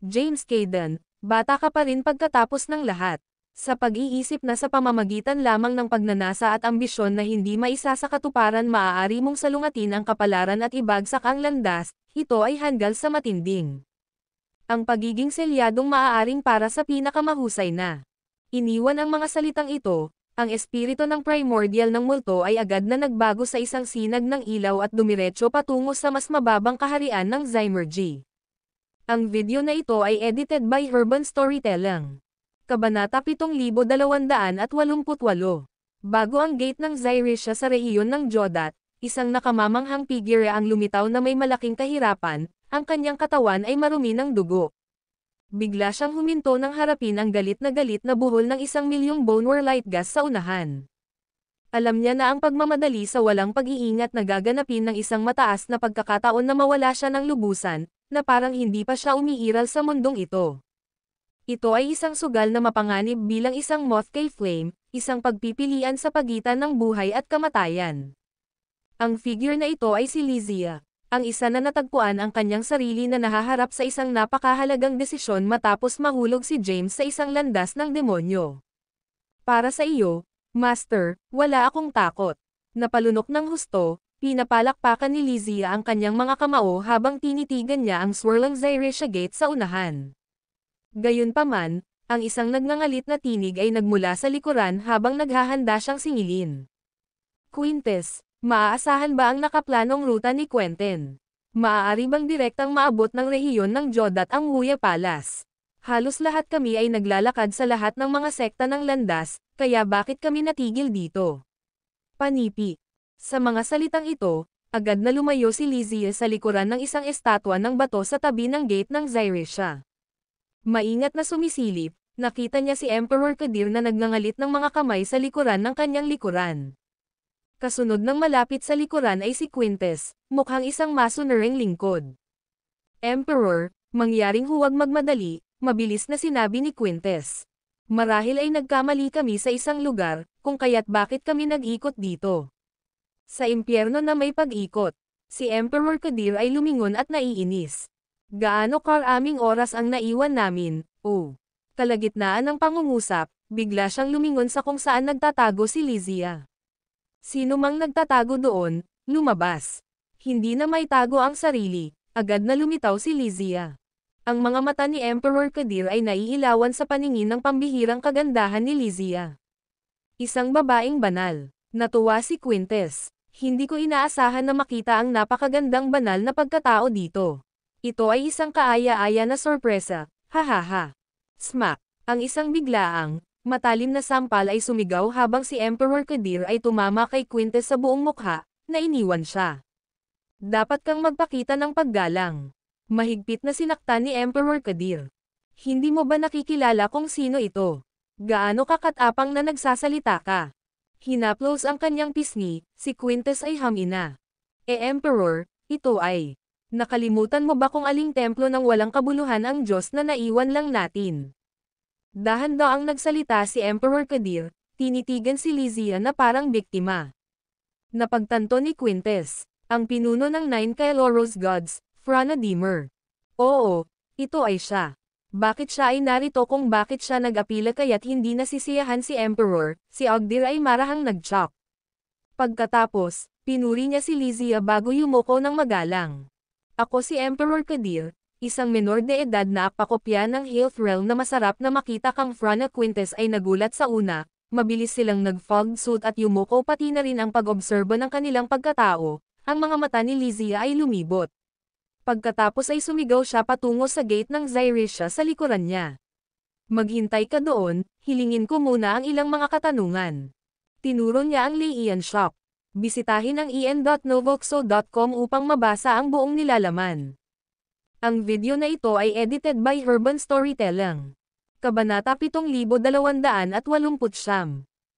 James Caden, bata ka pa rin pagkatapos ng lahat. Sa pag-iisip na sa pamamagitan lamang ng pagnanasa at ambisyon na hindi maisa sa katuparan maaari mong salungatin ang kapalaran at ibagsak ang landas, ito ay hanggal sa matinding. Ang pagiging selyadong maaaring para sa pinakamahusay na. Iniwan ang mga salitang ito, ang espiritu ng primordial ng multo ay agad na nagbago sa isang sinag ng ilaw at dumiretso patungo sa mas mababang kaharian ng Zymergy. Ang video na ito ay edited by Urban Storytelling. Kabanata 7288. Bago ang gate ng Zyresia sa rehiyon ng Jodat, isang nakamamanghang figure ang lumitaw na may malaking kahirapan, ang kanyang katawan ay marumi ng dugo. Bigla siyang huminto nang harapin ang galit na buhol ng 1,000,000 boneware light gas sa unahan. Alam niya na ang pagmamadali sa walang pag-iingat na gaganapin ng isang mataas na pagkakataon na mawala siya ng lubusan, na parang hindi pa siya umiiral sa mundong ito. Ito ay isang sugal na mapanganib bilang isang moth kay flame, isang pagpipilian sa pagitan ng buhay at kamatayan. Ang figure na ito ay si Lysia, ang isa na natagpuan ang kanyang sarili na nahaharap sa isang napakahalagang desisyon matapos mahulog si James sa isang landas ng demonyo. Para sa iyo, Master, wala akong takot. Napalunok ng husto, pinapalakpakan ni Lysia ang kanyang mga kamao habang tinitigan niya ang swirling Zyresia gate sa unahan. Gayunpaman, ang isang nagngangalit na tinig ay nagmula sa likuran habang naghahanda siyang singilin. Quintus, maaasahan ba ang nakaplanong ruta ni Quentin? Maaari bang direktang maabot ng rehiyon ng Jodat ang Huya Palace? Halos lahat kami ay naglalakad sa lahat ng mga sekta ng landas, kaya bakit kami natigil dito? Panipi. Sa mga salitang ito, agad na lumayo si Lysia sa likuran ng isang estatwa ng bato sa tabi ng gate ng Zyresia. Maingat na sumisilip, Nakita niya si Emperor Kadir na nagngangalit ng mga kamay sa likuran ng kanyang likuran. Kasunod ng malapit sa likuran ay si Quintes, mukhang isang masunuring lingkod. Emperor, mangyaring huwag magmadali, mabilis na sinabi ni Quintes. Marahil ay nagkamali kami sa isang lugar, kung kaya't bakit kami nag-ikot dito. Sa impyerno na may pag-ikot, si Emperor Kadir ay lumingon at naiinis. Gaano karaming oras ang naiwan namin, oh. Kalagitnaan ng pangungusap, bigla siyang lumingon sa kung saan nagtatago si Lysia. Sino mang nagtatago doon, lumabas. Hindi na may tago ang sarili, agad na lumitaw si Lysia. Ang mga mata ni Emperor Kadir ay naiilawan sa paningin ng pambihirang kagandahan ni Lysia. Isang babaeng banal. Natuwa si Quintes. Hindi ko inaasahan na makita ang napakagandang banal na pagkatao dito. Ito ay isang kaaya-aya na sorpresa, hahaha. Smack! Ang isang biglaang, matalim na sampal ay sumigaw habang si Emperor Kadir ay tumama kay Quintes sa buong mukha, na iniwan siya. Dapat kang magpakita ng paggalang. Mahigpit na sinaktan ni Emperor Kadir. Hindi mo ba nakikilala kung sino ito? Gaano kakatapang na nagsasalita ka? Hinaplos ang kanyang pisngi, si Quintes ay hamina. Emperor, ito ay. Nakalimutan mo ba kung aling templo ng walang kabuluhan ang Diyos na naiwan lang natin? Dahan-daang nagsalita si Emperor Kadir, tinitigan si Lysia na parang biktima. Napagtanto ni Quintes, ang pinuno ng 9 Kailoros Gods, Frana Dimmer. Oo, ito ay siya. Bakit siya ay narito kung bakit siya nag-apila kaya't hindi nasisiyahan si Emperor, si Ogdir ay marahang nag-chok. Pagkatapos, pinuri niya si Lysia bago yumuko ng magalang. Ako si Emperor Kadir, isang menor de edad na pakopya ng Health Realm na masarap na makita kang Frana. Quintes ay nagulat sa una, mabilis silang nag-fogged suit at yumuko pati na rin ang pag-obserba ng kanilang pagkatao, ang mga mata ni Lysia ay lumibot. Pagkatapos ay sumigaw siya patungo sa gate ng Zyrisha sa likuran niya. Maghintay ka doon, hilingin ko muna ang ilang mga katanungan. Tinuro niya ang Leian Shop. Bisitahin ang en.novoxo.com upang mabasa ang buong nilalaman. Ang video na ito ay edited by Urban Storytelling. Kabanata 7289.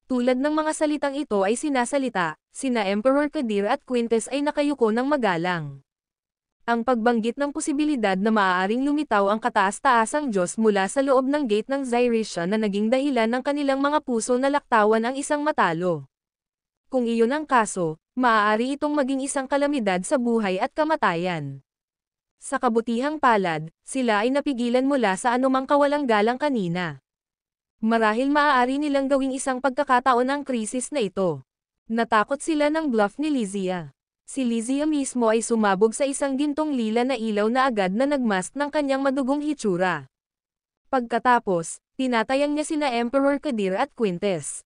Tulad ng mga salitang ito ay sinasalita, sina Emperor Kadir at Quintes ay nakayuko ng magalang. Ang pagbanggit ng posibilidad na maaaring lumitaw ang kataas-taasang Diyos mula sa loob ng gate ng Zyrisha na naging dahilan ng kanilang mga puso na laktawan ang isang matalo. Kung iyon ang kaso, maaari itong maging isang kalamidad sa buhay at kamatayan. Sa kabutihang palad, sila ay napigilan mula sa anumang kawalang galang kanina. Marahil maaari nilang gawing isang pagkakataon ang krisis na ito. Natakot sila ng bluff ni Lysia. Si Lysia mismo ay sumabog sa isang gintong lila na ilaw na agad na nagmask ng kanyang madugong hitsura. Pagkatapos, tinatayang niya sina Emperor Kadir at Quintes.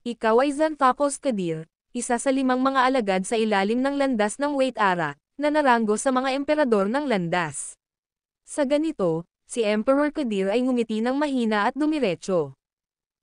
Ikaw ay Xanthocles Kadir, isa sa 5 mga alagad sa ilalim ng landas ng Wait Ara, na naranggo sa mga emperador ng landas. Sa ganito, si Emperor Kadir ay ngumiti ng mahina at dumiretso.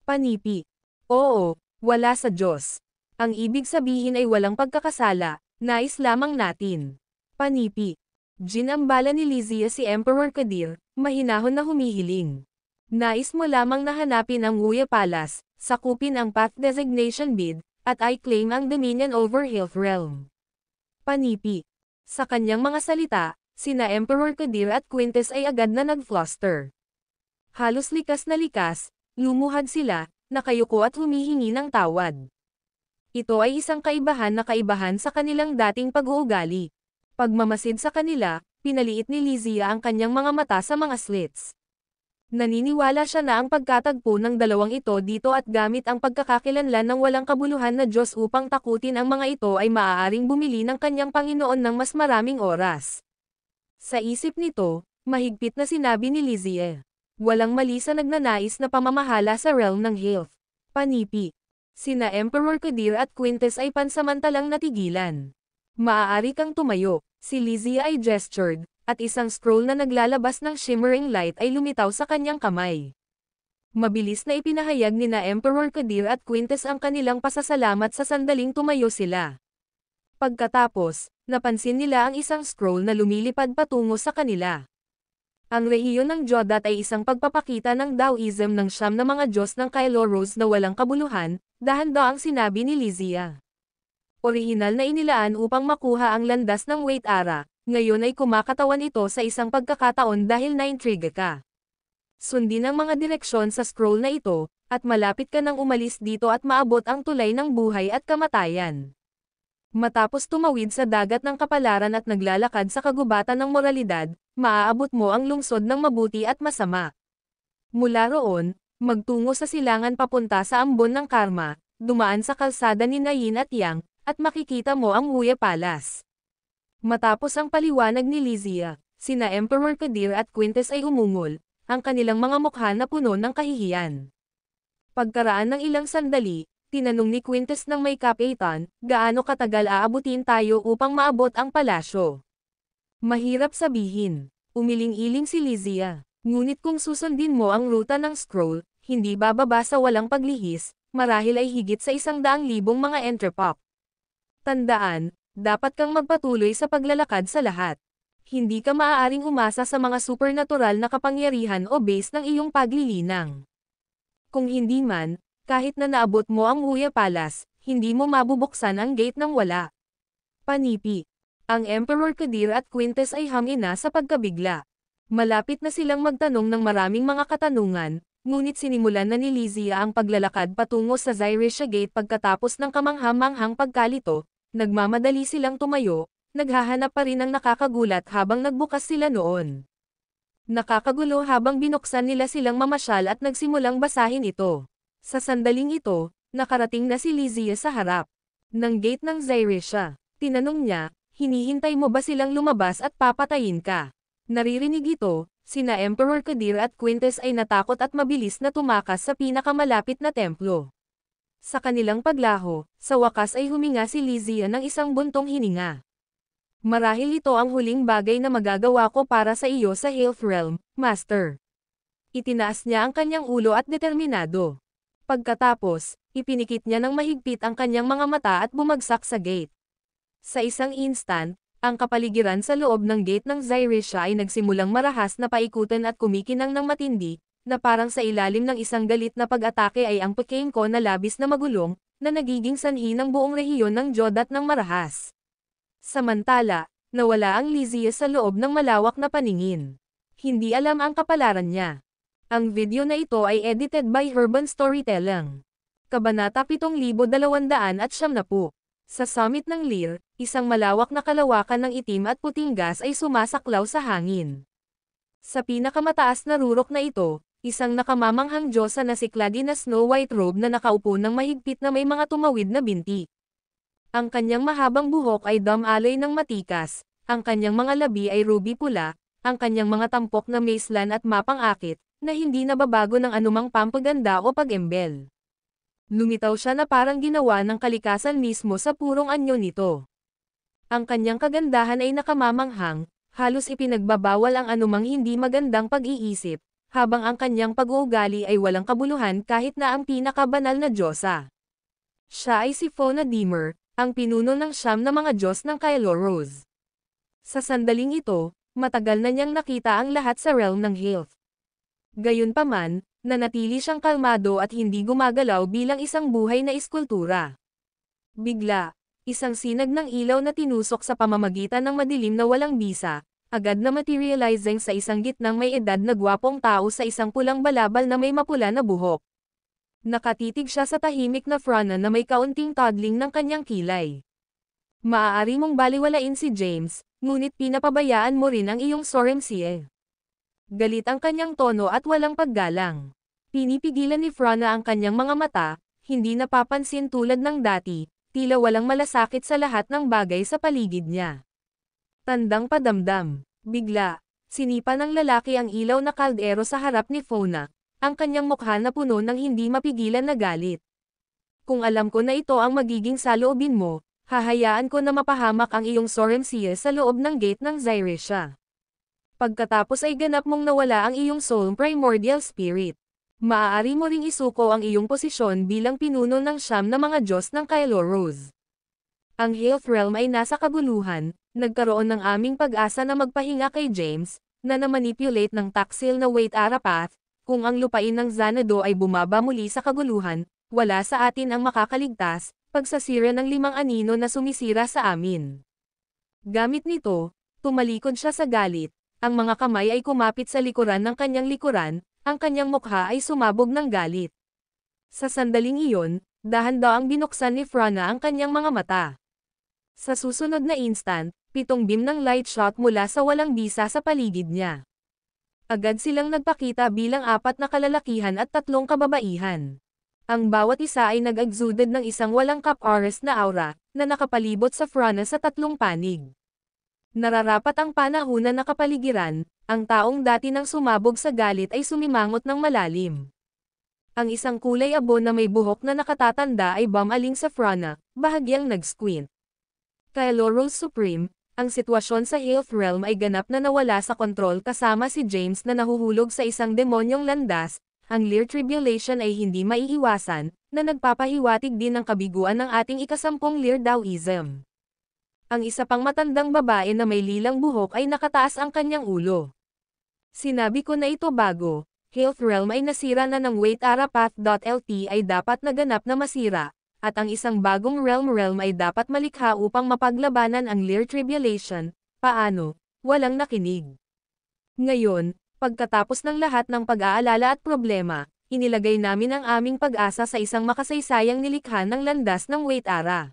Panipi. Oo, wala sa Diyos. Ang ibig sabihin ay walang pagkakasala, nais lamang natin. Panipi. Ginambala ni Lysia si Emperor Kadir, mahinahon na humihiling. Nais mo lamang na hanapin ang Wuya Palace, sakupin ang Path Designation Bid, at i-claim ang dominion over Health Realm. Panipi. Sa kanyang mga salita, sina Emperor Kadir at Quintes ay agad na nag-fluster. Halos likas na likas, lumuhad sila, nakayuko at humihingi ng tawad. Ito ay isang kaibahan na kaibahan sa kanilang dating pag-uugali. Pagmamasid sa kanila, pinaliit ni Lysia ang kanyang mga mata sa mga slits. Naniniwala siya na ang pagkatagpo ng dalawang ito dito at gamit ang pagkakakilanlan ng walang kabuluhan na Diyos upang takutin ang mga ito ay maaaring bumili ng kanyang Panginoon ng mas maraming oras. Sa isip nito, mahigpit na sinabi ni Lysia. Walang mali sa nagnanais na pamamahala sa realm ng health. Panipi. Sina Emperor Kadir at Quintes ay pansamantalang natigilan. Maaari kang tumayo. Si Lysia ay gestured, at isang scroll na naglalabas ng shimmering light ay lumitaw sa kanyang kamay. Mabilis na ipinahayag ni na Emperor Kadir at Quintes ang kanilang pasasalamat sa sandaling tumayo sila. Pagkatapos, napansin nila ang isang scroll na lumilipad patungo sa kanila. Ang rehiyon ng Jodat ay isang pagpapakita ng Taoism ng siyam na mga Diyos ng Kailoros na walang kabuluhan, dahan-daang sinabi ni Lizia. Orihinal na inilaan upang makuha ang landas ng Wait Ara, ngayon ay kumakatawan ito sa isang pagkakataon dahil naintriga ka. Sundin ang mga direksyon sa scroll na ito, at malapit ka nang umalis dito at maabot ang tulay ng buhay at kamatayan. Matapos tumawid sa dagat ng kapalaran at naglalakad sa kagubatan ng moralidad, maaabot mo ang lungsod ng mabuti at masama. Mula roon, magtungo sa silangan papunta sa ambon ng karma, dumaan sa kalsada ni Yin at Yang, at makikita mo ang Huya Palace. Matapos ang paliwanag ni Lizia, sina Emperor Kadir at Quintes ay umungol, ang kanilang mga mukha na puno ng kahihiyan. Pagkaraan ng ilang sandali, tinanong ni Quintes ng may kapitan, gaano katagal aabutin tayo upang maabot ang palasyo? Mahirap sabihin. Umiling-iling si Lizia. Ngunit kung susundin mo ang ruta ng scroll, hindi bababa sa walang paglihis, marahil ay higit sa 100,000 mga entrepop. Tandaan, dapat kang magpatuloy sa paglalakad sa lahat. Hindi ka maaaring umasa sa mga supernatural na kapangyarihan o base ng iyong paglilinang. Kung hindi man, kahit na naabot mo ang Huya Palace, hindi mo mabubuksan ang gate ng wala. Panipi. Ang Emperor Kadir at Quintes ay hamina sa pagkabigla. Malapit na silang magtanong ng maraming mga katanungan, ngunit sinimulan na ni Lizia ang paglalakad patungo sa Zyrisha Gate pagkatapos ng kamangha-manghang pagkalito, nagmamadali silang tumayo, naghahanap pa rin ng nakakagulat habang nagbukas sila noon. Nakakagulo habang binuksan nila silang mamasyal at nagsimulang basahin ito. Sa sandaling ito, nakarating na si Lizia sa harap ng gate ng Zyrisha. Tinanong niya, hinihintay mo ba silang lumabas at papatayin ka? Naririnig ito, sina Emperor Kadir at Quintes ay natakot at mabilis na tumakas sa pinakamalapit na templo. Sa kanilang paglaho, sa wakas ay huminga si Lizia ng isang buntong hininga. Marahil ito ang huling bagay na magagawa ko para sa iyo sa Health Realm, Master. Itinaas niya ang kanyang ulo at determinado. Pagkatapos, ipinikit niya ng mahigpit ang kanyang mga mata at bumagsak sa gate. Sa isang instant, ang kapaligiran sa loob ng gate ng Zyrisha ay nagsimulang marahas na paikutin at kumikinang ng matindi, na parang sa ilalim ng isang galit na pag-atake ay ang Pekenko na labis na magulong, na nagiging sanhi ng buong rehiyon ng Jodat ng marahas. Samantala, nawala ang Lizia sa loob ng malawak na paningin. Hindi alam ang kapalaran niya. Ang video na ito ay edited by Urban Storytelling. Kabanata 7290. Sa summit ng Lir, isang malawak na kalawakan ng itim at puting gas ay sumasaklaw sa hangin. Sa pinakamataas na rurok na ito, isang nakamamanghang diyosa na si Clady na Snow White robe na nakaupo ng mahigpit na may mga tumawid na binti. Ang kanyang mahabang buhok ay dam-alay ng matikas, ang kanyang mga labi ay ruby pula, ang kanyang mga tampok na macelan at mapang-akit, na hindi nababago ng anumang pampaganda o pag-embel. Lumitaw siya na parang ginawa ng kalikasan mismo sa purong anyo nito. Ang kanyang kagandahan ay nakamamanghang, halos ipinagbabawal ang anumang hindi magandang pag-iisip, habang ang kanyang pag-uugali ay walang kabuluhan kahit na ang pinakabanal na diyosa. Siya ay si Fauna Dimmer, ang pinuno ng siyam na mga Diyos ng Kailoros. Sa sandaling ito, matagal na niyang nakita ang lahat sa realm ng health. Gayunpaman, nanatili siyang kalmado at hindi gumagalaw bilang isang buhay na eskultura. Bigla, isang sinag ng ilaw na tinusok sa pamamagitan ng madilim na walang bisa, agad na materializing sa isang gitnang may edad na gwapong tao sa isang pulang balabal na may mapula na buhok. Nakatitig siya sa tahimik na frona na may kaunting toddling ng kanyang kilay. Maaari mong baliwalain si James, ngunit pinapabayaan mo rin ang iyong Soremsie. Galit ang kanyang tono at walang paggalang. Pinipigilan ni Frona ang kanyang mga mata, hindi napapansin tulad ng dati, tila walang malasakit sa lahat ng bagay sa paligid niya. Tandang padamdam. Bigla, sinipa ng lalaki ang ilaw na kaldero sa harap ni Fauna, ang kanyang mukha na puno ng hindi mapigilan na galit. Kung alam ko na ito ang magiging saloobin mo, hahayaan ko na mapahamak ang iyong Soremsie sa loob ng gate ng Zyrisha. Pagkatapos ay ganap mong nawala ang iyong soul primordial spirit. Maaari mo ring isuko ang iyong posisyon bilang pinuno ng siyam na mga Diyos ng Kailoros. Ang Health Realm ay nasa kabuluhan, nagkaroon ng aming pag-asa na magpahinga kay James, na namanipulate ng taksil na Wait Arapath, kung ang lupain ng Xanadu ay bumaba muli sa kaguluhan, wala sa atin ang makakaligtas, pagsasira ng 5 anino na sumisira sa amin. Gamit nito, tumalikod siya sa galit, ang mga kamay ay kumapit sa likuran ng kanyang likuran, ang kanyang mukha ay sumabog ng galit. Sa sandaling iyon, dahan-daang binuksan ni Franna ang kanyang mga mata. Sa susunod na instant, 7 beam ng light shot mula sa walang bisa sa paligid niya. Agad silang nagpakita bilang 4 na kalalakihan at 3 kababaihan. Ang bawat isa ay nag-exuded ng isang walang cap-oris na aura, na nakapalibot sa Franna sa 3 panig. Nararapat ang panahunan na kapaligiran, ang taong dati nang sumabog sa galit ay sumimangot ng malalim. Ang isang kulay abo na may buhok na nakatatanda ay bumaling sa Franna, bahagyang nag-squint. Kay Loros Supreme, ang sitwasyon sa Health Realm ay ganap na nawala sa kontrol kasama si James na nahuhulog sa isang demonyong landas, ang Lear Tribulation ay hindi maiiwasan, na nagpapahiwatig din ng kabiguan ng ating ikasampung Lear Daoism. Ang isa pang matandang babae na may lilang buhok ay nakataas ang kanyang ulo. Sinabi ko na ito bago, Health Realm ay nasira na ng Wait Arapath.lt ay dapat naganap na masira, at ang isang bagong realm ay dapat malikha upang mapaglabanan ang Lear Tribulation. Paano? Walang nakinig. Ngayon, pagkatapos ng lahat ng pag-aalala at problema, inilagay namin ang aming pag-asa sa isang makasaysayang nilikha ng landas ng Wait Ara.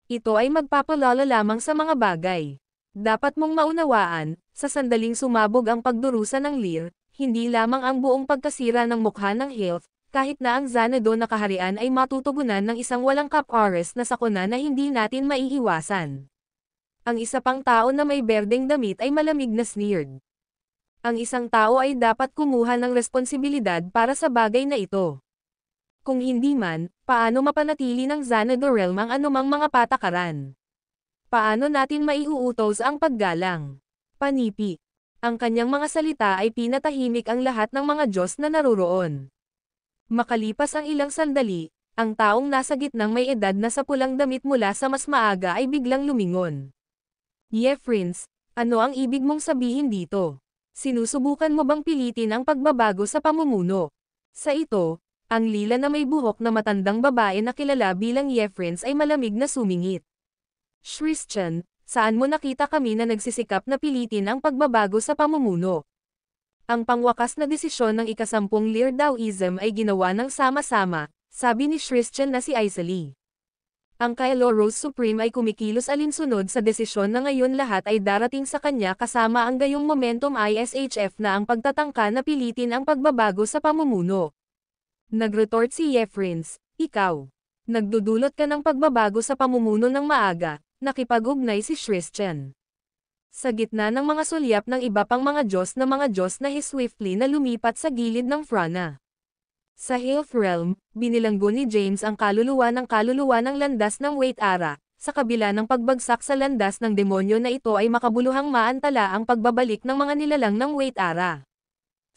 Ito ay magpapalala lamang sa mga bagay. Dapat mong maunawaan, sa sandaling sumabog ang pagdurusa ng Lear, hindi lamang ang buong pagkasira ng mukha ng Health, kahit na ang Xanadu na kaharian ay matutugunan ng isang walang cap-oris na sakuna na hindi natin maiiwasan. Ang isa pang tao na may berdeng damit ay malamig na sneered. Ang isang tao ay dapat kumuha ng responsibilidad para sa bagay na ito. Kung hindi man, paano mapanatili ng Xanadu Realm ang anumang mga patakaran? Paano natin maiuutos ang paggalang? Panipi. Ang kanyang mga salita ay pinatahimik ang lahat ng mga Diyos na naruroon. Makalipas ang ilang sandali, ang taong nasa gitnang may edad na sa pulang damit mula sa mas maaga ay biglang lumingon. Friends, ano ang ibig mong sabihin dito? Sinusubukan mo bang pilitin ang pagbabago sa pamumuno? Sa ito, ang lila na may buhok na matandang babae na kilala bilang Friends ay malamig na sumingit. Christian, saan mo nakita kami na nagsisikap na pilitin ang pagbabago sa pamumuno? Ang pangwakas na desisyon ng ikasampung Lear Daoism ay ginawa ng sama-sama, sabi ni Christian na si Isali. Ang Kylo Rose Supreme ay kumikilos alinsunod sa desisyon na ngayon lahat ay darating sa kanya kasama ang gayong momentum ISHF na ang pagtatangka na pilitin ang pagbabago sa pamumuno. Nagretort si Friends, ikaw. Nagdudulot ka ng pagbabago sa pamumuno ng maaga, nakipag-ugnay si Christian. Sa gitna ng mga sulyap ng iba pang mga Diyos na swiftly na lumipat sa gilid ng Franna. Sa Health Realm, binilanggo ni James ang kaluluwa ng landas ng Wait Ara, sa kabila ng pagbagsak sa landas ng demonyo na ito ay makabuluhang maantala ang pagbabalik ng mga nilalang ng Wait Ara.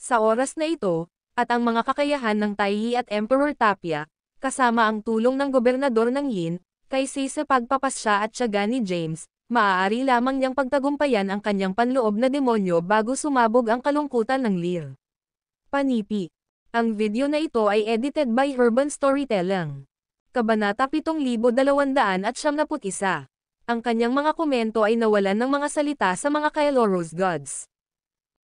Sa oras na ito, at ang mga kakayahan ng Taiyi at Emperor Tapia, kasama ang tulong ng gobernador ng Yin, kaysa sa pagpapasya at tiyaga ni James, maaari lamang niyang pagtagumpayan ang kanyang panloob na demonyo bago sumabog ang kalungkutan ng Lear. Panipi. Ang video na ito ay edited by Herban Storytelling. Kabanata 7291. Ang kanyang mga komento ay nawalan ng mga salita sa mga Kylo Rose gods.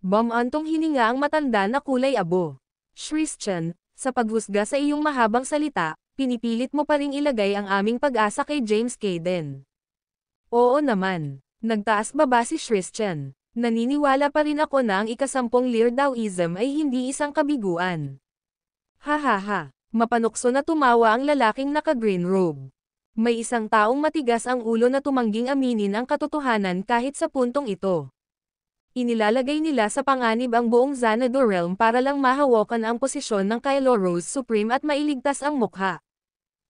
Bumantong hininga ang matanda na kulay abo. Christian, sa paghusga sa iyong mahabang salita, pinipilit mo pa ring ilagay ang aming pag-asa kay James Caden. Oo naman. Nagtaas baba si Christian. Naniniwala pa rin ako na ang ikasampung Lear Daoism ay hindi isang kabiguan. Hahaha. Mapanukso na tumawa ang lalaking naka-green robe. May isang taong matigas ang ulo na tumangging aminin ang katotohanan kahit sa puntong ito. Inilalagay nila sa panganib ang buong Xanadu Realm para lang mahawakan ang posisyon ng Kylo Rose Supreme at mailigtas ang mukha.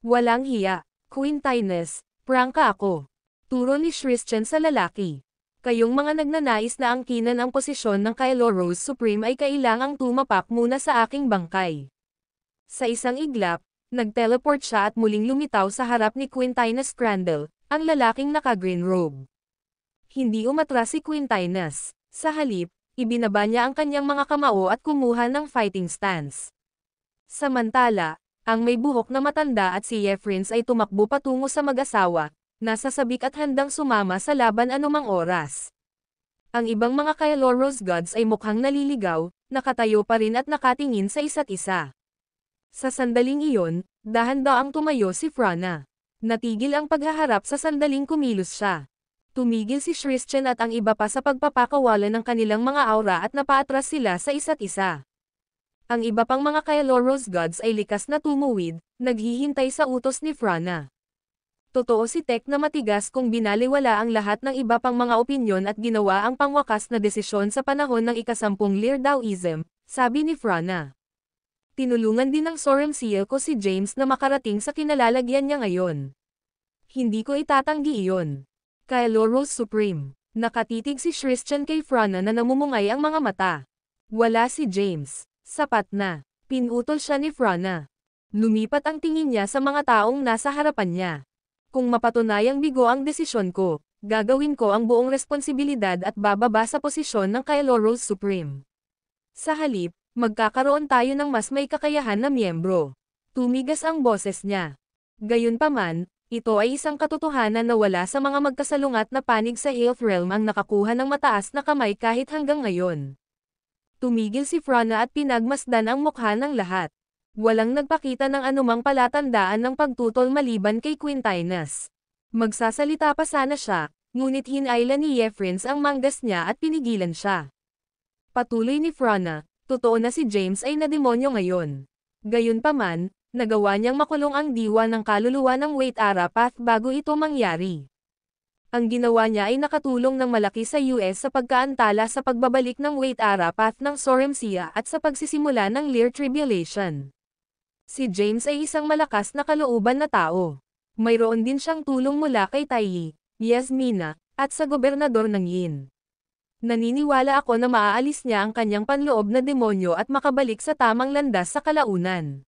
Walang hiya. Queen Tyness, prangka ako. Turo ni Christian sa lalaki. Kayong mga nagnanais na angkinan ang posisyon ng Kylo Rose Supreme ay kailangang tumapak muna sa aking bangkay. Sa isang iglap, nag-teleport siya at muling lumitaw sa harap ni Queen Tyness Crandall, ang lalaking naka-green robe. Hindi umatras si Queen Tyness. Sa halip, Ibinaba niya ang kanyang mga kamao at kumuha ng fighting stance. Samantala, ang may buhok na matanda at si Yefrins ay tumakbo patungo sa mag-asawa, nasa sabik at handang sumama sa laban anumang oras. Ang ibang mga Kailoros gods ay mukhang naliligaw, nakatayo pa rin at nakatingin sa isa't isa. Sa sandaling iyon, dahan-daang tumayo si Franna. Natigil ang paghaharap sa sandaling kumilos siya. Tumigil si Christian at ang iba pa sa pagpapakawalan ng kanilang mga aura at napaatras sila sa isa't isa. Ang iba pang mga Kailoros gods ay likas na tumuwid, naghihintay sa utos ni Franna. Totoo si Tech na matigas kung binaliwala ang lahat ng iba pang mga opinyon at ginawa ang pangwakas na desisyon sa panahon ng ikasampung Lear Daoism, sabi ni Franna. Tinulungan din ng Soremsiel ko si James na makarating sa kinalalagyan niya ngayon. Hindi ko itatanggi iyon. Kailoros Supreme. Nakatitig si Christian kay Franna na namumungay ang mga mata. Wala si James. Sapat na. Pinutol siya ni Franna. Lumipat ang tingin niya sa mga taong nasa harapan niya. Kung mapatunayang bigo ang desisyon ko, gagawin ko ang buong responsibilidad at bababa sa posisyon ng Kailoros Supreme. Sa halip, magkakaroon tayo ng mas may kakayahan na miyembro. Tumigas ang boses niya. Gayunpaman, ito ay isang katotohanan na wala sa mga magkasalungat na panig sa Health Realm ang nakakuha ng mataas na kamay kahit hanggang ngayon. Tumigil si Franna at pinagmasdan ang mukha ng lahat. Walang nagpakita ng anumang palatandaan ng pagtutol maliban kay Quintinus. Magsasalita pa sana siya, ngunit hinailan ni Yefrins ang manggas niya at pinigilan siya. Patuloy ni Franna, totoo na si James ay nademonyo ngayon. Gayunpaman, nagawa niyang makulong ang diwa ng kaluluwa ng Wait Arapath bago ito mangyari. Ang ginawa niya ay nakatulong ng malaki sa US sa pagkaantala sa pagbabalik ng Wait Arapath ng Soremsia at sa pagsisimula ng Lear Tribulation. Si James ay isang malakas na kalooban na tao. Mayroon din siyang tulong mula kay Taiyi, Yasmina, at sa gobernador ng Yin. Naniniwala ako na maaalis niya ang kanyang panloob na demonyo at makabalik sa tamang landas sa kalaunan.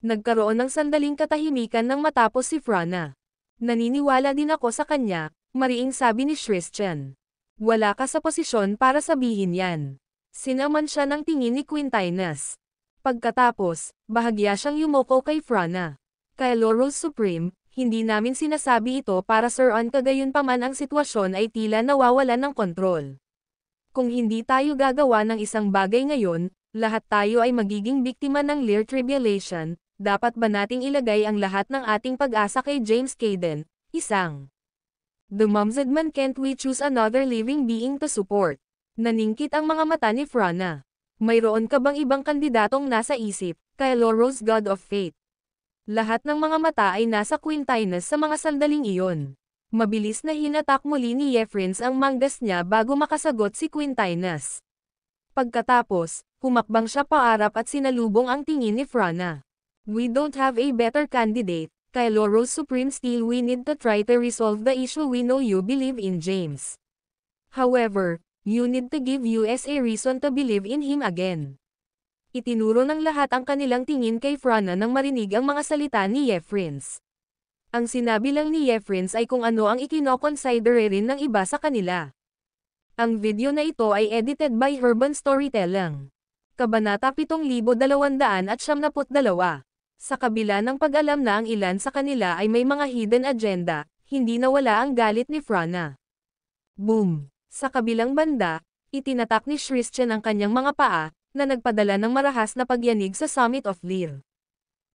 Nagkaroon ng sandaling katahimikan nang matapos si Franna. Naniniwala din ako sa kanya, mariing sabi ni Christian. Wala ka sa posisyon para sabihin yan. Sinaman siya ng tingin ni Quintinus. Pagkatapos, bahagya siyang yumuko kay Franna. Kailoros Supreme, hindi namin sinasabi ito para Sir-on kagayunpaman ang sitwasyon ay tila nawawalan ng kontrol. Kung hindi tayo gagawa ng isang bagay ngayon, lahat tayo ay magiging biktima ng Lear Tribulation. Dapat ba nating ilagay ang lahat ng ating pag-asa kay James Caden, isang? The Mumsdman, can't we choose another living being to support? Naningkit ang mga mata ni Franna. Mayroon ka bang ibang kandidatong nasa isip, Kailoros God of Fate? Lahat ng mga mata ay nasa Quintinus sa mga sandaling iyon. Mabilis na hinatak muli ni Yefrins ang manggas niya bago makasagot si Quintinus. Pagkatapos, humakbang siya paarap at sinalubong ang tingin ni Franna. We don't have a better candidate, Kailoros Supreme. Still we need to try to resolve the issue. We know you believe in James. However, you need to give us a reason to believe in him again. Itinuro ng lahat ang kanilang tingin kay Franna nang marinig ang mga salita ni Yefrins. Ang sinabi lang ni Yefrins ay kung ano ang ikinoconsider rin ng iba sa kanila. Ang video na ito ay edited by Herban Storytelling. Kabanata 7272. Sa kabila ng pag-alam na ang ilan sa kanila ay may mga hidden agenda, hindi nawala ang galit ni Franna. Boom! Sa kabilang banda, itinatak ni Christian ang kanyang mga paa, na nagpadala ng marahas na pagyanig sa Summit of Lear.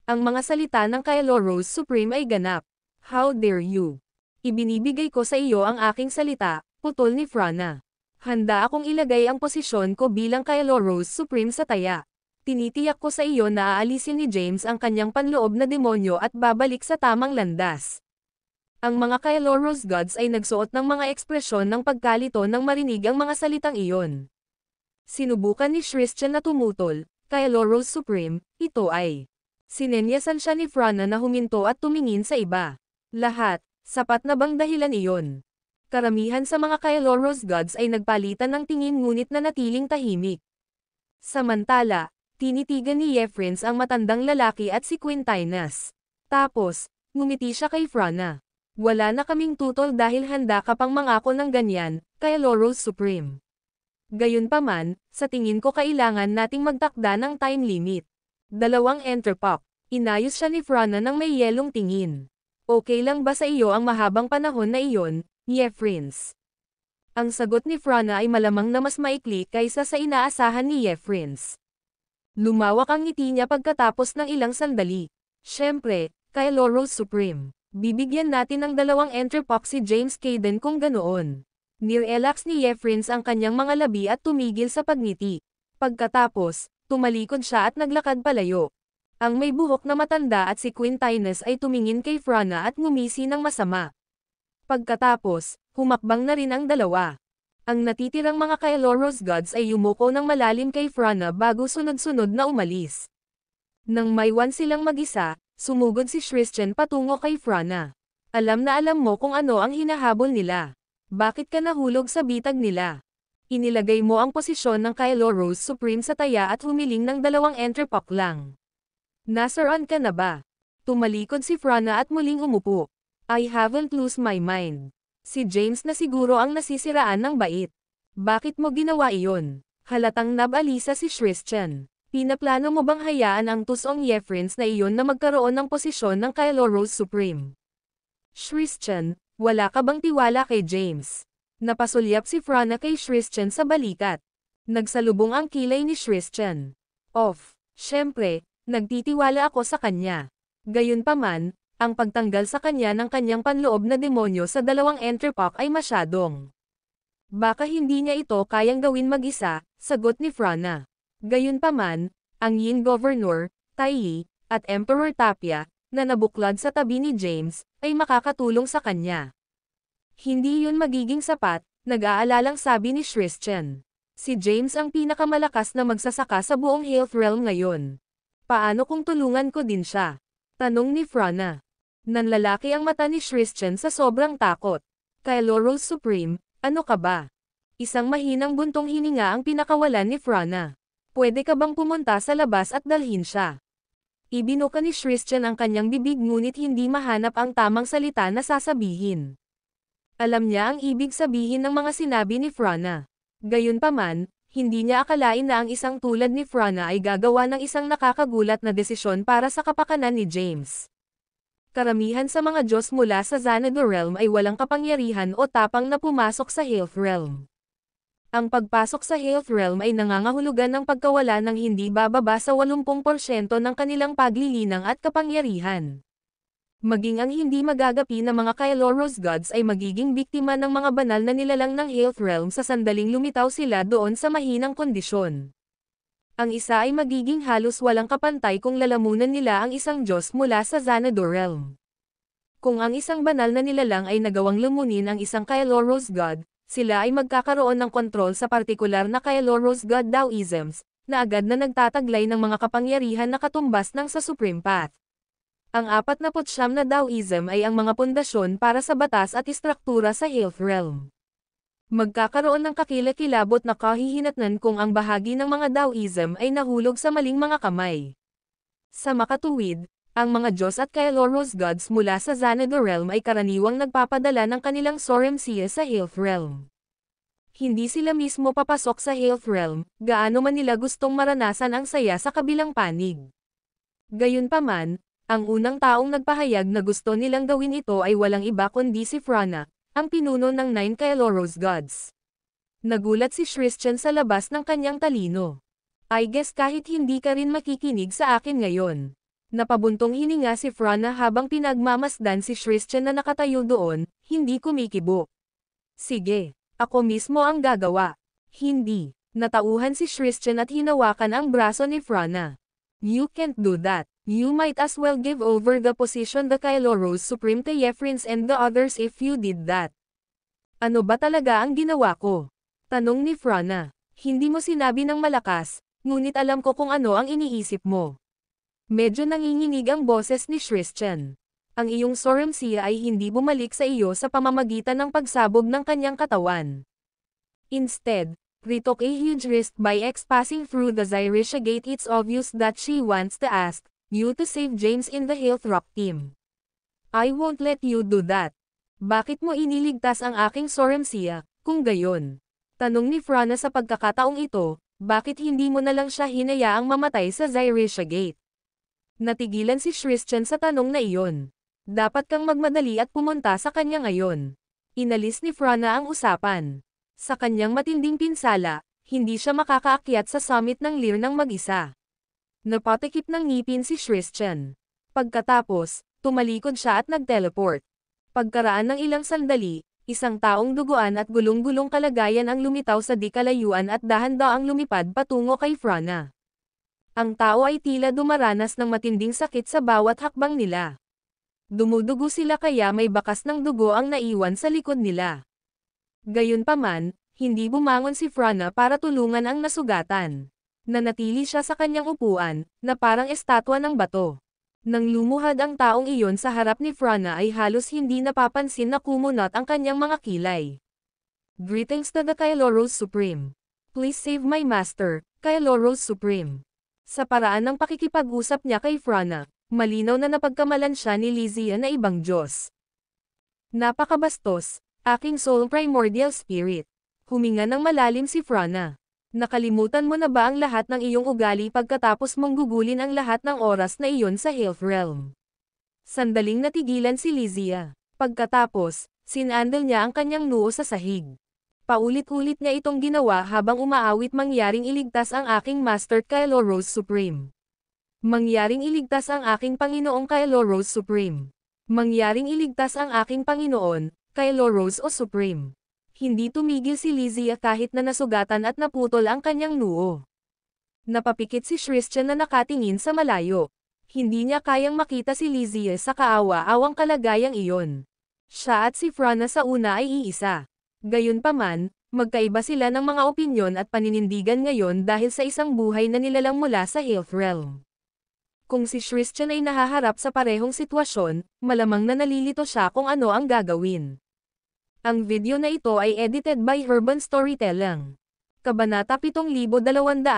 Ang mga salita ng Kailoros Supreme ay ganap. How dare you? Ibinibigay ko sa iyo ang aking salita, putol ni Franna. Handa akong ilagay ang posisyon ko bilang Kailoros Supreme sa taya. Tinitiyak ko sa iyo na aalisin ni James ang kanyang panloob na demonyo at babalik sa tamang landas. Ang mga Kailoros gods ay nagsuot ng mga ekspresyon ng pagkalito nang marinig ang mga salitang iyon. Sinubukan ni Christian na tumutol, Kailoros Supreme, ito ay. Sinenyasan siya ni Franna na huminto at tumingin sa iba. Lahat, sapat na bang dahilan iyon? Karamihan sa mga Kailoros gods ay nagpalitan ng tingin ngunit nanatiling tahimik. Samantala, tinitigan ni Yefrins ang matandang lalaki at si Quintinus. Tapos, ngumiti siya kay Franna. Wala na kaming tutol dahil handa ka pang mangako ng ganyan, Kailoros Supreme. Gayunpaman, sa tingin ko kailangan nating magtakda ng time limit. 2 Enterpok. Inayos siya ni Frana ng may yelong tingin. Okay lang ba sa iyo ang mahabang panahon na iyon, Yefrins? Ang sagot ni Frana ay malamang na mas maikli kaysa sa inaasahan ni Yefrins. Lumawak ang ngiti niya pagkatapos ng ilang sandali. Siyempre, kay Rose Supreme. Bibigyan natin ng 2 Enterpok si James Caden kung ganoon. Nirelax ni Yefrins ang kanyang mga labi at tumigil sa pagngiti. Pagkatapos, tumalikod siya at naglakad palayo. Ang may buhok na matanda at si Quintinus ay tumingin kay Frana at ngumisi ng masama. Pagkatapos, humakbang na rin ang dalawa. Ang natitirang mga Kyloros gods ay yumuko ng malalim kay Frana bago sunod-sunod na umalis. Nang maiwan silang mag-isa, sumugod si Christian patungo kay Frana. Alam na alam mo kung ano ang hinahabol nila. Bakit ka nahulog sa bitag nila? Inilagay mo ang posisyon ng Kyloros Supreme sa taya at humiling ng 2 Enterpok lang. Nasaan ka na ba? Tumalikod si Frana at muling umupo. I haven't lost my mind. Si James na siguro ang nasisiraan ng bait. Bakit mo ginawa iyon? Halatang nabalisa si Christian. Pinaplano mo bang hayaan ang tusong Yefrins na iyon na magkaroon ng posisyon ng Kyloros Supreme? Christian, wala ka bang tiwala kay James? Napasulyap si Frana kay Christian sa balikat. Nagsalubong ang kilay ni Christian. Siyempre, nagtitiwala ako sa kanya. Gayunpaman, ang pagtanggal sa kanya ng kanyang panloob na demonyo sa 2 Enterpok ay masyadong. Baka hindi niya ito kayang gawin mag-isa, sagot ni Frana. Gayunpaman, ang Yin Governor, Tai, at Emperor Tapia, na nabuklad sa tabi ni James, ay makakatulong sa kanya. Hindi yun magiging sapat, nag-aalalang sabi ni Christian. Si James ang pinakamalakas na magsasaka sa buong Health Realm ngayon. Paano kung tulungan ko din siya? Tanong ni Frana. Nanlalaki ang mata ni Christian sa sobrang takot. Kyloros Supreme, ano ka ba? Isang mahinang buntong hininga ang pinakawalan ni Frana. Pwede ka bang pumunta sa labas at dalhin siya? Ibinuka ni Christian ang kanyang bibig ngunit hindi mahanap ang tamang salita na sasabihin. Alam niya ang ibig sabihin ng mga sinabi ni Frana. Gayunpaman, hindi niya akalain na ang isang tulad ni Frana ay gagawa ng isang nakakagulat na desisyon para sa kapakanan ni James. Karamihan sa mga Diyos mula sa Xanadu Realm ay walang kapangyarihan o tapang na pumasok sa Health Realm. Ang pagpasok sa Health Realm ay nangangahulugan ng pagkawala ng hindi bababa sa 80% ng kanilang paglilinang at kapangyarihan. Maging ang hindi magagapi na mga Kyloros gods ay magiging biktima ng mga banal na nilalang ng Health Realm sa sandaling lumitaw sila doon sa mahinang kondisyon. Ang isa ay magiging halos walang kapantay kung lalamunan nila ang isang Diyos mula sa Xanadu Realm. Kung ang isang banal na nilalang ay nagawang lumunin ang isang Kyloros god, sila ay magkakaroon ng kontrol sa partikular na Kyloros god Taoisms, na agad na nagtataglay ng mga kapangyarihan na katumbas ng sa Supreme Path. Ang 49 na Taoism ay ang mga pundasyon para sa batas at istruktura sa Health Realm. Magkakaroon ng kakilakilabot na kahihinatnan kung ang bahagi ng mga Taoism ay nahulog sa maling mga kamay. Sa makatuwid, ang mga Diyos at Kyloros gods mula sa Xanadu Realm ay karaniwang nagpapadala ng kanilang Soremsia sa Health Realm. Hindi sila mismo papasok sa Health Realm, gaano man nila gustong maranasan ang saya sa kabilang panig. Gayunpaman, ang unang taong nagpahayag na gusto nilang gawin ito ay walang iba kundi si Frana, ang pinuno ng 9 Kyloros gods. Nagulat si Christian sa labas ng kanyang talino. I guess kahit hindi ka rin makikinig sa akin ngayon. Napabuntong hininga si Frana habang pinagmamasdan si Christian na nakatayo doon, hindi kumikibo. Sige, ako mismo ang gagawa. Hindi. Natauhan si Christian at hinawakan ang braso ni Frana. You can't do that. You might as well give over the position the Kyloros Supreme to Yefrins and the others if you did that. Ano ba talaga ang ginawa ko? Tanong ni Frana. Hindi mo sinabi ng malakas, ngunit alam ko kung ano ang iniisip mo. Medyo nanginginig ang boses ni Christian. Ang iyong Soremsia ay hindi bumalik sa iyo sa pamamagitan ng pagsabog ng kanyang katawan. Instead, we took a huge risk by passing through the Zyrisha gate. It's obvious that she wants to ask you to save James in the Health Rock team. I won't let you do that. Bakit mo iniligtas ang aking Soremsia, kung gayon? Tanong ni Frana sa pagkakataong ito, bakit hindi mo na lang siya hinayaang mamatay sa Zyrisha Gate? Natigilan si Christian sa tanong na iyon. Dapat kang magmadali at pumunta sa kanya ngayon. Inalis ni Frana ang usapan. Sa kanyang matinding pinsala, hindi siya makakaakyat sa summit ng Lear ng mag-isa. Napatikip ng ngipin si Christian. Pagkatapos, tumalikod siya at nag-teleport. Pagkaraan ng ilang sandali, isang taong duguan at gulong-gulong kalagayan ang lumitaw sa di kalayuan at dahan-daang lumipad patungo kay Frana. Ang tao ay tila dumaranas ng matinding sakit sa bawat hakbang nila. Dumudugo sila kaya may bakas ng dugo ang naiwan sa likod nila. Gayunpaman, hindi bumangon si Frana para tulungan ang nasugatan. Nanatili siya sa kanyang upuan, na parang estatwa ng bato. Nang lumuhad ang taong iyon sa harap ni Frana ay halos hindi napapansin na kumunot ang kanyang mga kilay. Greetings to the Kylo Supreme. Please save my master, Kylo Supreme. Sa paraan ng pakikipag-usap niya kay Frana, malinaw na napagkamalan siya ni Lysia na ibang Diyos. Napakabastos, aking soul primordial spirit. Huminga ng malalim si Frana. Nakalimutan mo na ba ang lahat ng iyong ugali pagkatapos mong gugulin ang lahat ng oras na iyon sa Health Realm? Sandaling natigilan si Lysia. Pagkatapos, sinandal niya ang kanyang noo sa sahig. Paulit-ulit niya itong ginawa habang umaawit mangyaring iligtas ang aking Master Kylo Supreme. Mangyaring iligtas ang aking Panginoong Kylo Supreme. Mangyaring iligtas ang aking Panginoon, Kylo Supreme. Hindi tumigil si Lysia kahit na nasugatan at naputol ang kanyang noo. Napapikit si Christian na nakatingin sa malayo. Hindi niya kayang makita si Lysia sa kaawa-awang kalagayang iyon. Siya at si Frana sa una ay iisa. Gayunpaman, magkaiba sila ng mga opinyon at paninindigan ngayon dahil sa isang buhay na nilalang mula sa Health Realm. Kung si Christian ay nahaharap sa parehong sitwasyon, malamang na nalilito siya kung ano ang gagawin. Ang video na ito ay edited by Urban Storytelling. Kabanata 7273.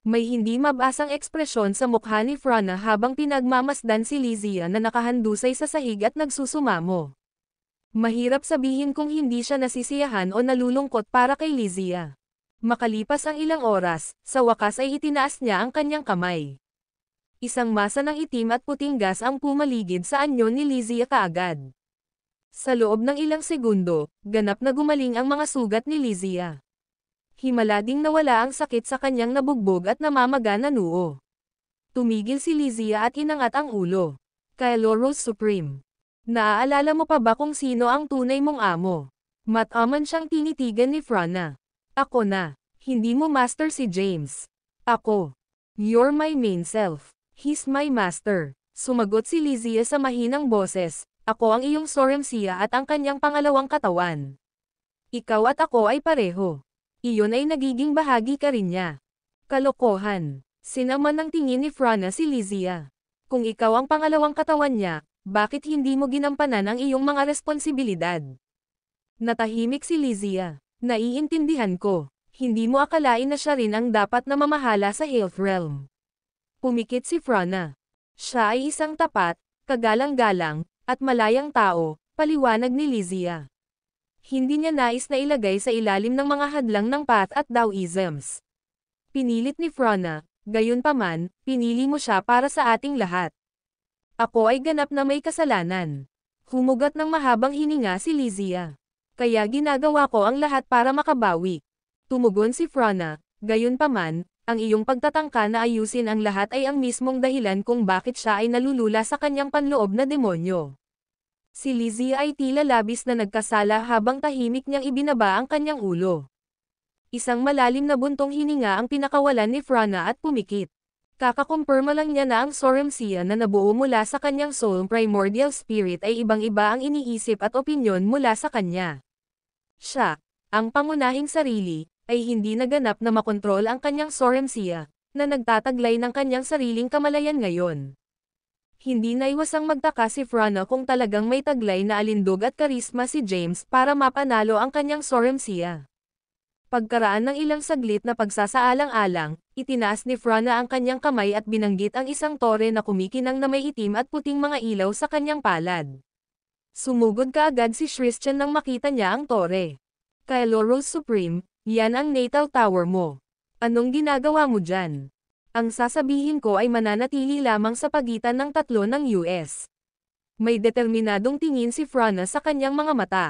May hindi mabasang ekspresyon sa mukha ni Frana habang pinagmamasdan si Lysia na nakahandusay sa sahig at nagsusumamo. Mahirap sabihin kung hindi siya nasisiyahan o nalulungkot para kay Lysia. Makalipas ang ilang oras, sa wakas ay itinaas niya ang kanyang kamay. Isang masa ng itim at puting gas ang pumaligid sa anyo ni Lysia kaagad. Sa loob ng ilang segundo, ganap na gumaling ang mga sugat ni Lysia. Himala ding nawala ang sakit sa kanyang nabugbog at namamaga na noo. Tumigil si Lysia at inangat ang ulo. Kylo Supreme. Naaalala mo pa ba kung sino ang tunay mong amo? Mataman siyang tinitigan ni Frana. Ako na. Hindi mo master si James. Ako. You're my main self. He's my master. Sumagot si Lysia sa mahinang boses. Ako ang iyong Soremsia at ang kanyang pangalawang katawan. Ikaw at ako ay pareho. Iyon ay nagiging bahagi ka rin niya. Kalokohan. Sinaman ng tingin ni Frana si Lysia. Kung ikaw ang pangalawang katawan niya, bakit hindi mo ginampanan ang iyong mga responsibilidad? Natahimik si Lysia. Naiintindihan ko. Hindi mo akalain na siya rin ang dapat na mamahala sa Health Realm. Pumikit si Frana. Siya ay isang tapat, kagalang-galang, at malayang tao, paliwanag ni Lysia. Hindi niya nais na ilagay sa ilalim ng mga hadlang ng path at Taoisms. Pinilit ni Frana, gayunpaman, pinili mo siya para sa ating lahat. Ako ay ganap na may kasalanan. Humugat ng mahabang hininga si Lysia. Kaya ginagawa ko ang lahat para makabawi. Tumugon si Frana, gayunpaman, ang iyong pagtatangka na ayusin ang lahat ay ang mismong dahilan kung bakit siya ay nalulula sa kanyang panloob na demonyo. Si Lysia ay tila labis na nagkasala habang tahimik niyang ibinaba ang kanyang ulo. Isang malalim na buntong hininga ang pinakawalan ni Frana at pumikit. Kakakumpirma lang niya na ang Soremsia na nabuo mula sa kanyang soul primordial spirit ay ibang-iba ang iniisip at opinyon mula sa kanya. Siya, ang pangunahing sarili, ay hindi naganap na makontrol ang kanyang Soremsia, na nagtataglay ng kanyang sariling kamalayan ngayon. Hindi naiwasang magtaka si Frana kung talagang may taglay na alindog at karisma si James para mapanalo ang kanyang Soremsia. Pagkaraan ng ilang saglit na pagsasaalang-alang, itinaas ni Frana ang kanyang kamay at binanggit ang isang tore na kumikinang na may itim at puting mga ilaw sa kanyang palad. Sumugod kaagad si Christian nang makita niya ang tore. Kylo Rose Supreme, yan ang natal tower mo. Anong ginagawa mo dyan? Ang sasabihin ko ay mananatili lamang sa pagitan ng tatlo ng US. May determinadong tingin si Franna sa kanyang mga mata.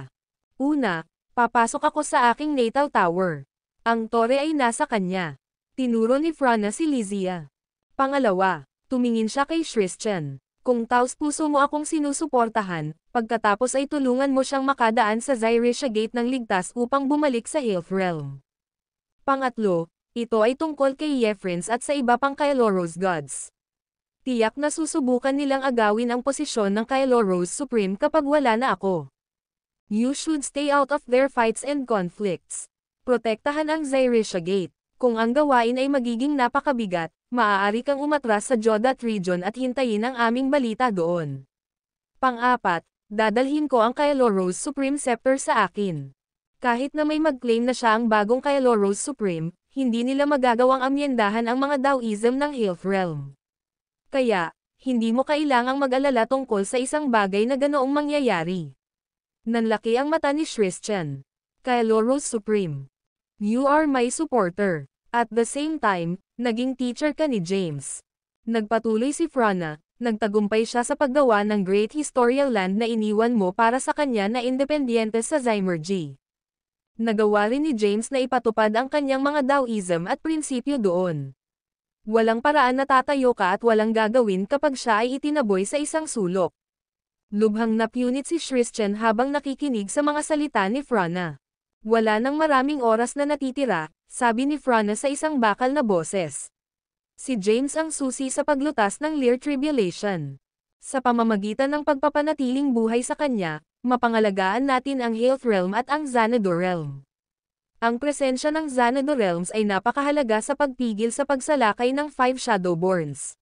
Una, papasok ako sa aking natal tower. Ang tore ay nasa kanya. Tinuro ni Franna si Lysia. Pangalawa, tumingin siya kay Christian. Kung taos-puso mo akong sinusuportahan, pagkatapos ay tulungan mo siyang makadaan sa Zyrecia Gate ng ligtas upang bumalik sa Health Realm. Pangatlo, ito ay tungkol kay Yefrins at sa iba pang Kylo Rose gods. Tiyak na susubukan nilang agawin ang posisyon ng Kylo Rose Supreme kapag wala na ako. You should stay out of their fights and conflicts. Protektahan ang Zyrecia Gate. Kung ang gawain ay magiging napakabigat, maaari kang umatras sa Jodat region at hintayin ang aming balita doon. Pang-apat, dadalhin ko ang Kylo Rose Supreme Scepter sa akin. Kahit na may mag-claim na siya ang bagong Kylo Rose Supreme, hindi nila magagawang amyendahan ang mga Daoism ng Health Realm. Kaya, hindi mo kailangang mag-alala tungkol sa isang bagay na ganoong mangyayari. Nanlaki ang mata ni Christian. Kylo Rose Supreme. You are my supporter. At the same time, naging teacher ka ni James. Nagpatuloy si Franna, nagtagumpay siya sa paggawa ng Great Historical Land na iniwan mo para sa kanya na independyente sa Zymergy. Nagawa rin ni James na ipatupad ang kanyang mga Daoism at prinsipyo doon. Walang paraan na tatayo ka at walang gagawin kapag siya ay itinaboy sa isang sulok. Lubhang napunit si Christian habang nakikinig sa mga salita ni Franna. Wala nang maraming oras na natitira, sabi ni Franna sa isang bakal na boses. Si James ang susi sa paglutas ng Lear Tribulation. Sa pamamagitan ng pagpapanatiling buhay sa kanya, mapangalagaan natin ang Health Realm at ang Xanadu Realm. Ang presensya ng Xanadu Realms ay napakahalaga sa pagpigil sa pagsalakay ng 5 Shadowborns.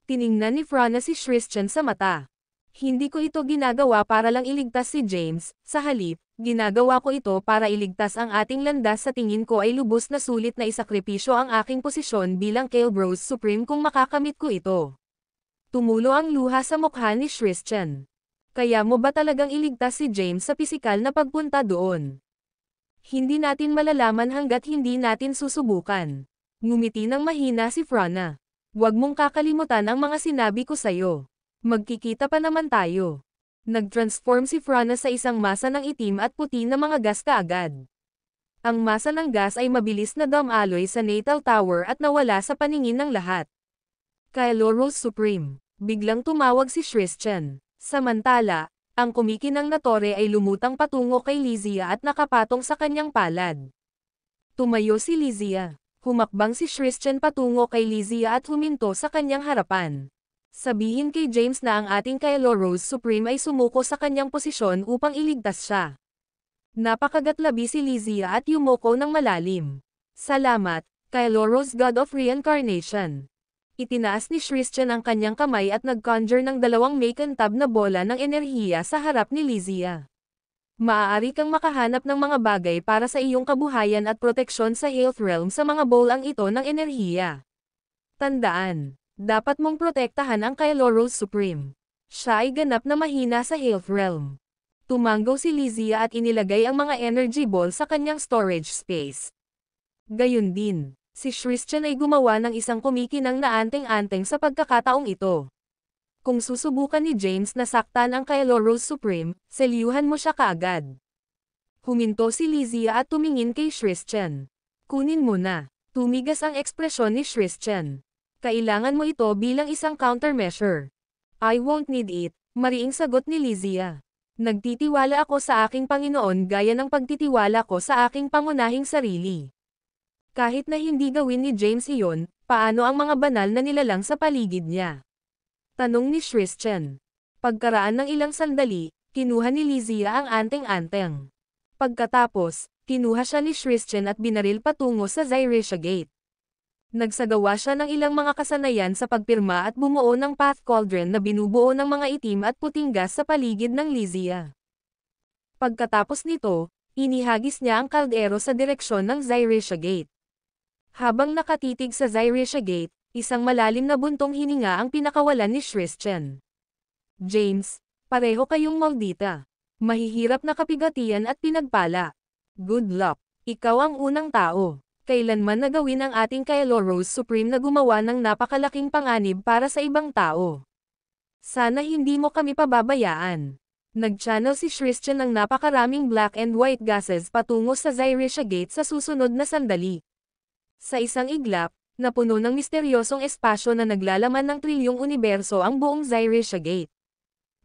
Tiningnan ni Franna si Christian sa mata. Hindi ko ito ginagawa para lang iligtas si James, sa halip, ginagawa ko ito para iligtas ang ating landas. Sa tingin ko ay lubos na sulit na isakripisyo ang aking posisyon bilang Kylo Rose Supreme kung makakamit ko ito. Tumulo ang luha sa mukha ni Christian. Kaya mo ba talagang iligtas si James sa pisikal na pagpunta doon? Hindi natin malalaman hanggat hindi natin susubukan. Ngumiti ng mahina si Franna. Huwag mong kakalimutan ang mga sinabi ko sa'yo. Magkikita pa naman tayo. Nag-transform si Franna sa isang masa ng itim at puti na mga gas kaagad. Ang masa ng gas ay mabilis na dumaloy sa natal tower at nawala sa paningin ng lahat. Kylo Rose Supreme. Biglang tumawag si Christian. Samantala, ang kumikinang na tore ay lumutang patungo kay Lysia at nakapatong sa kanyang palad. Tumayo si Lysia. Humakbang si Christian patungo kay Lysia at huminto sa kanyang harapan. Sabihin kay James na ang ating Kylo Rose Supreme ay sumuko sa kanyang posisyon upang iligtas siya. Napakagatlabi si Lysia at yumoko ng malalim. Salamat, Kylo Rose God of Reincarnation. Itinaas ni Christian ang kanyang kamay at nag-conjure ng dalawang makantab na bola ng enerhiya sa harap ni Lysia. Maaari kang makahanap ng mga bagay para sa iyong kabuhayan at proteksyon sa Health Realm sa mga bolang ito ng enerhiya. Tandaan, dapat mong protektahan ang Kylo Rose Supreme. Siya ay ganap na mahina sa Health Realm. Tumanggaw si Lysia at inilagay ang mga energy ball sa kanyang storage space. Gayun din, si Christian ay gumawa ng isang kumikinang na anteng-anteng sa pagkakataong ito. Kung susubukan ni James na saktan ang Kylo Rose Supreme, selyuhan mo siya kaagad. Huminto si Lysia at tumingin kay Christian. Kunin mo na. Tumigas ang ekspresyon ni Christian. Kailangan mo ito bilang isang countermeasure. I won't need it, mariing sagot ni Lysia. Nagtitiwala ako sa aking Panginoon gaya ng pagtitiwala ko sa aking pangunahing sarili. Kahit na hindi gawin ni James iyon, paano ang mga banal na nilalang sa paligid niya? Tanong ni Christian. Pagkaraan ng ilang sandali, kinuha ni Lysia ang anteng-anteng. Pagkatapos, kinuha siya ni Christian at binaril patungo sa Zyrecia Gate. Nagsagawa siya ng ilang mga kasanayan sa pagpirma at bumuo ng Path Cauldron na binubuo ng mga itim at puting gas sa paligid ng Lysia. Pagkatapos nito, inihagis niya ang kaldero sa direksyon ng Zyrecia Gate. Habang nakatitig sa Zyrecia Gate, isang malalim na buntong hininga ang pinakawalan ni Christian. James, pareho kayong maldita. Mahihirap na kapigatian at pinagpala. Good luck. Ikaw ang unang tao. Kailanman na gawin ang ating Kylo Rose Supreme na gumawa ng napakalaking panganib para sa ibang tao. Sana hindi mo kami pababayaan. Nag-channel si Christian ng napakaraming black and white gases patungo sa Zyrisha Gate sa susunod na sandali. Sa isang iglap, napuno ng misteryosong espasyo na naglalaman ng trilyong universo ang buong Zyrisha Gate.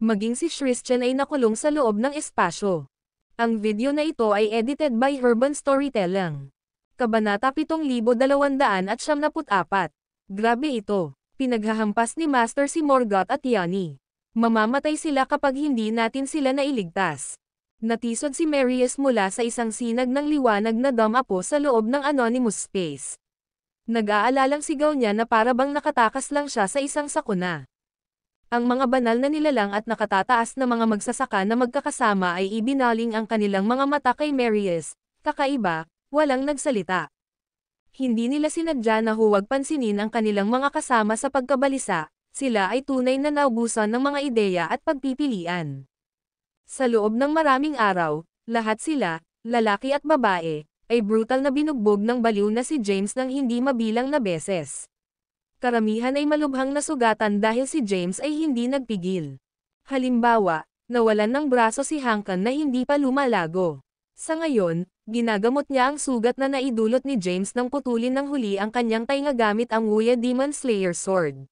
Maging si Christian ay nakulong sa loob ng espasyo. Ang video na ito ay edited by Urban Storytelling. Kabanata 7294. Grabe ito. Pinaghahampas ni Master si Morgoth at Yanni. Mamamatay sila kapag hindi natin sila nailigtas. Natisod si Marius mula sa isang sinag ng liwanag na damapo sa loob ng anonymous space. Nag-aalalang sigaw niya na para bang nakatakas lang siya sa isang sakuna. Ang mga banal na nilalang at nakatataas na mga magsasaka na magkakasama ay ibinaling ang kanilang mga mata kay Marius. Kakaiba, walang nagsalita. Hindi nila sinadya na huwag pansinin ang kanilang mga kasama sa pagkabalisa, sila ay tunay na naubusan ng mga ideya at pagpipilian. Sa loob ng maraming araw, lahat sila, lalaki at babae, ay brutal na binugbog ng baliw na si James ng hindi mabilang na beses. Karamihan ay malubhang nasugatan dahil si James ay hindi nagpigil. Halimbawa, nawalan ng braso si Hankan na hindi pa lumalago. Sa ngayon, ginagamot niya ang sugat na naidulot ni James nang putulin ng huli ang kanyang tainga gamit ang Wuya Demon Slayer Sword.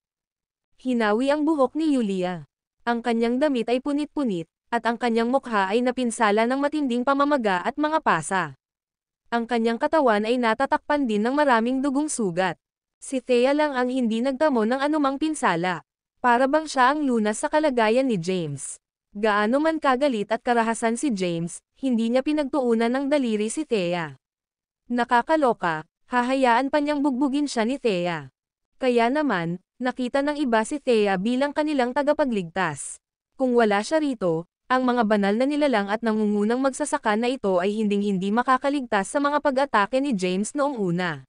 Hinawi ang buhok ni Yulia. Ang kanyang damit ay punit-punit, at ang kanyang mukha ay napinsala ng matinding pamamaga at mga pasa. Ang kanyang katawan ay natatakpan din ng maraming dugong sugat. Si Thea lang ang hindi nagtamo ng anumang pinsala. Para bang siya ang lunas sa kalagayan ni James. Gaano man kagalit at karahasan si James, hindi niya pinagtuunan ng daliri si Thea. Nakakaloka, hahayaan pa niyang bugbugin siya ni Thea. Kaya naman, nakita ng iba si Thea bilang kanilang tagapagligtas. Kung wala siya rito, ang mga banal na nilalang at nangungunang magsasaka na ito ay hinding-hindi makakaligtas sa mga pag-atake ni James noong una.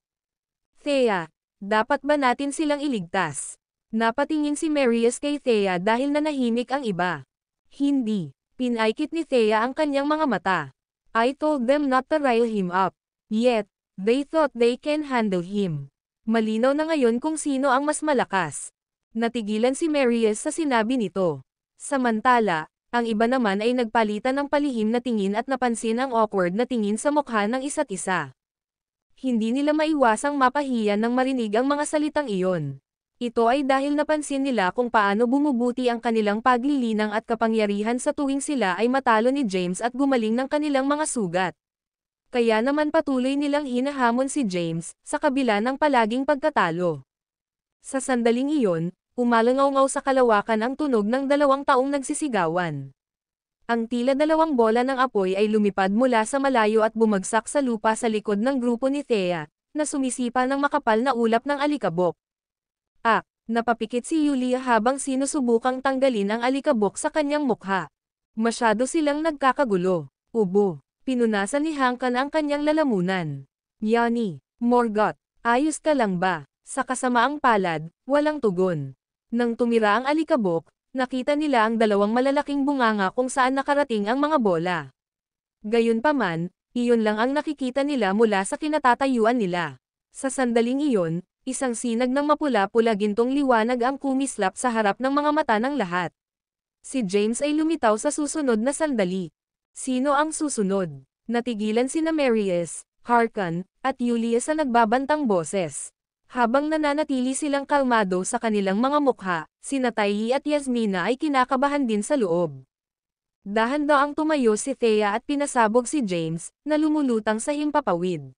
Thea, dapat ba natin silang iligtas? Napatingin si Marius kay Thea dahil nanahimik ang iba. Hindi. Pinaikit ni Thea ang kanyang mga mata. I told them not to rile him up. Yet, they thought they can handle him. Malinaw na ngayon kung sino ang mas malakas. Natigilan si Marius sa sinabi nito. Samantala, ang iba naman ay nagpalitan ng palihim na tingin at napansin ang awkward na tingin sa mukha ng isa't isa. Hindi nila maiwasang mapahiya nang marinig ang mga salitang iyon. Ito ay dahil napansin nila kung paano bumubuti ang kanilang paglilinang at kapangyarihan sa tuwing sila ay matalo ni James at gumaling ng kanilang mga sugat. Kaya naman patuloy nilang hinahamon si James, sa kabila ng palaging pagkatalo. Sa sandaling iyon, umalangaw-ngaw sa kalawakan ang tunog ng 2 taong nagsisigawan. Ang tila 2 bola ng apoy ay lumipad mula sa malayo at bumagsak sa lupa sa likod ng grupo ni Thea, na sumisipa ng makapal na ulap ng alikabok. Napapikit si Yulia habang sinusubukang tanggalin ang alikabok sa kanyang mukha. Masyado silang nagkakagulo. Ubo. Pinunasan ni Hankan ang kanyang lalamunan. Yanni, Morgoth, ayos ka lang ba? Sa kasamaang palad, walang tugon. Nang tumira ang alikabok, nakita nila ang 2 malalaking bunganga kung saan nakarating ang mga bola. Gayunpaman, iyon lang ang nakikita nila mula sa kinatatayuan nila. Sa sandaling iyon, isang sinag ng mapula-pula gintong liwanag ang kumislap sa harap ng mga mata ng lahat. Si James ay lumitaw sa susunod na sandali. Sino ang susunod? Natigilan sina Marius, Harkan, at Yulia sa nagbabantang boses. Habang nananatili silang kalmado sa kanilang mga mukha, sina Taiyi at Yasmina ay kinakabahan din sa loob. Dahan-daang tumayo si Thea at pinasabog si James, na lumulutang sa himpapawid.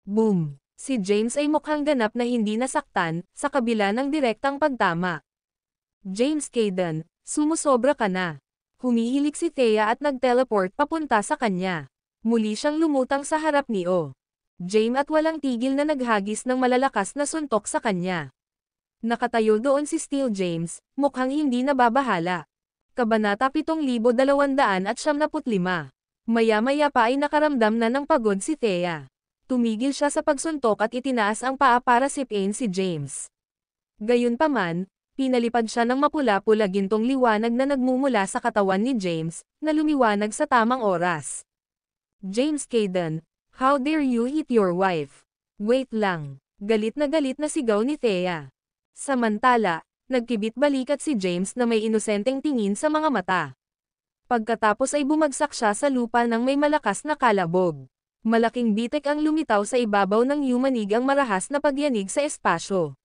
Boom! Si James ay mukhang ganap na hindi nasaktan, sa kabila ng direktang pagtama. James Caden, sumusobra ka na. Humihilik si Thea at nag-teleport papunta sa kanya. Muli siyang lumutang sa harap ni O. James at walang tigil na naghagis ng malalakas na suntok sa kanya. Nakatayo doon si Steel James, mukhang hindi nababahala. Kabanata 7295. Maya-maya pa ay nakaramdam na ng pagod si Thea. Tumigil siya sa pagsuntok at itinaas ang paa para sipain si James. Gayunpaman, pinalipad siya ng mapula-pula gintong liwanag na nagmumula sa katawan ni James, na lumiwanag sa tamang oras. James Caden, how dare you hit your wife? Wait lang. Galit na sigaw ni Thea. Samantala, nagkibit-balikat si James na may inosenteng tingin sa mga mata. Pagkatapos ay bumagsak siya sa lupa ng may malakas na kalabog. Malaking bitek ang lumitaw sa ibabaw ng yumanig ang marahas na pagyanig sa espasyo.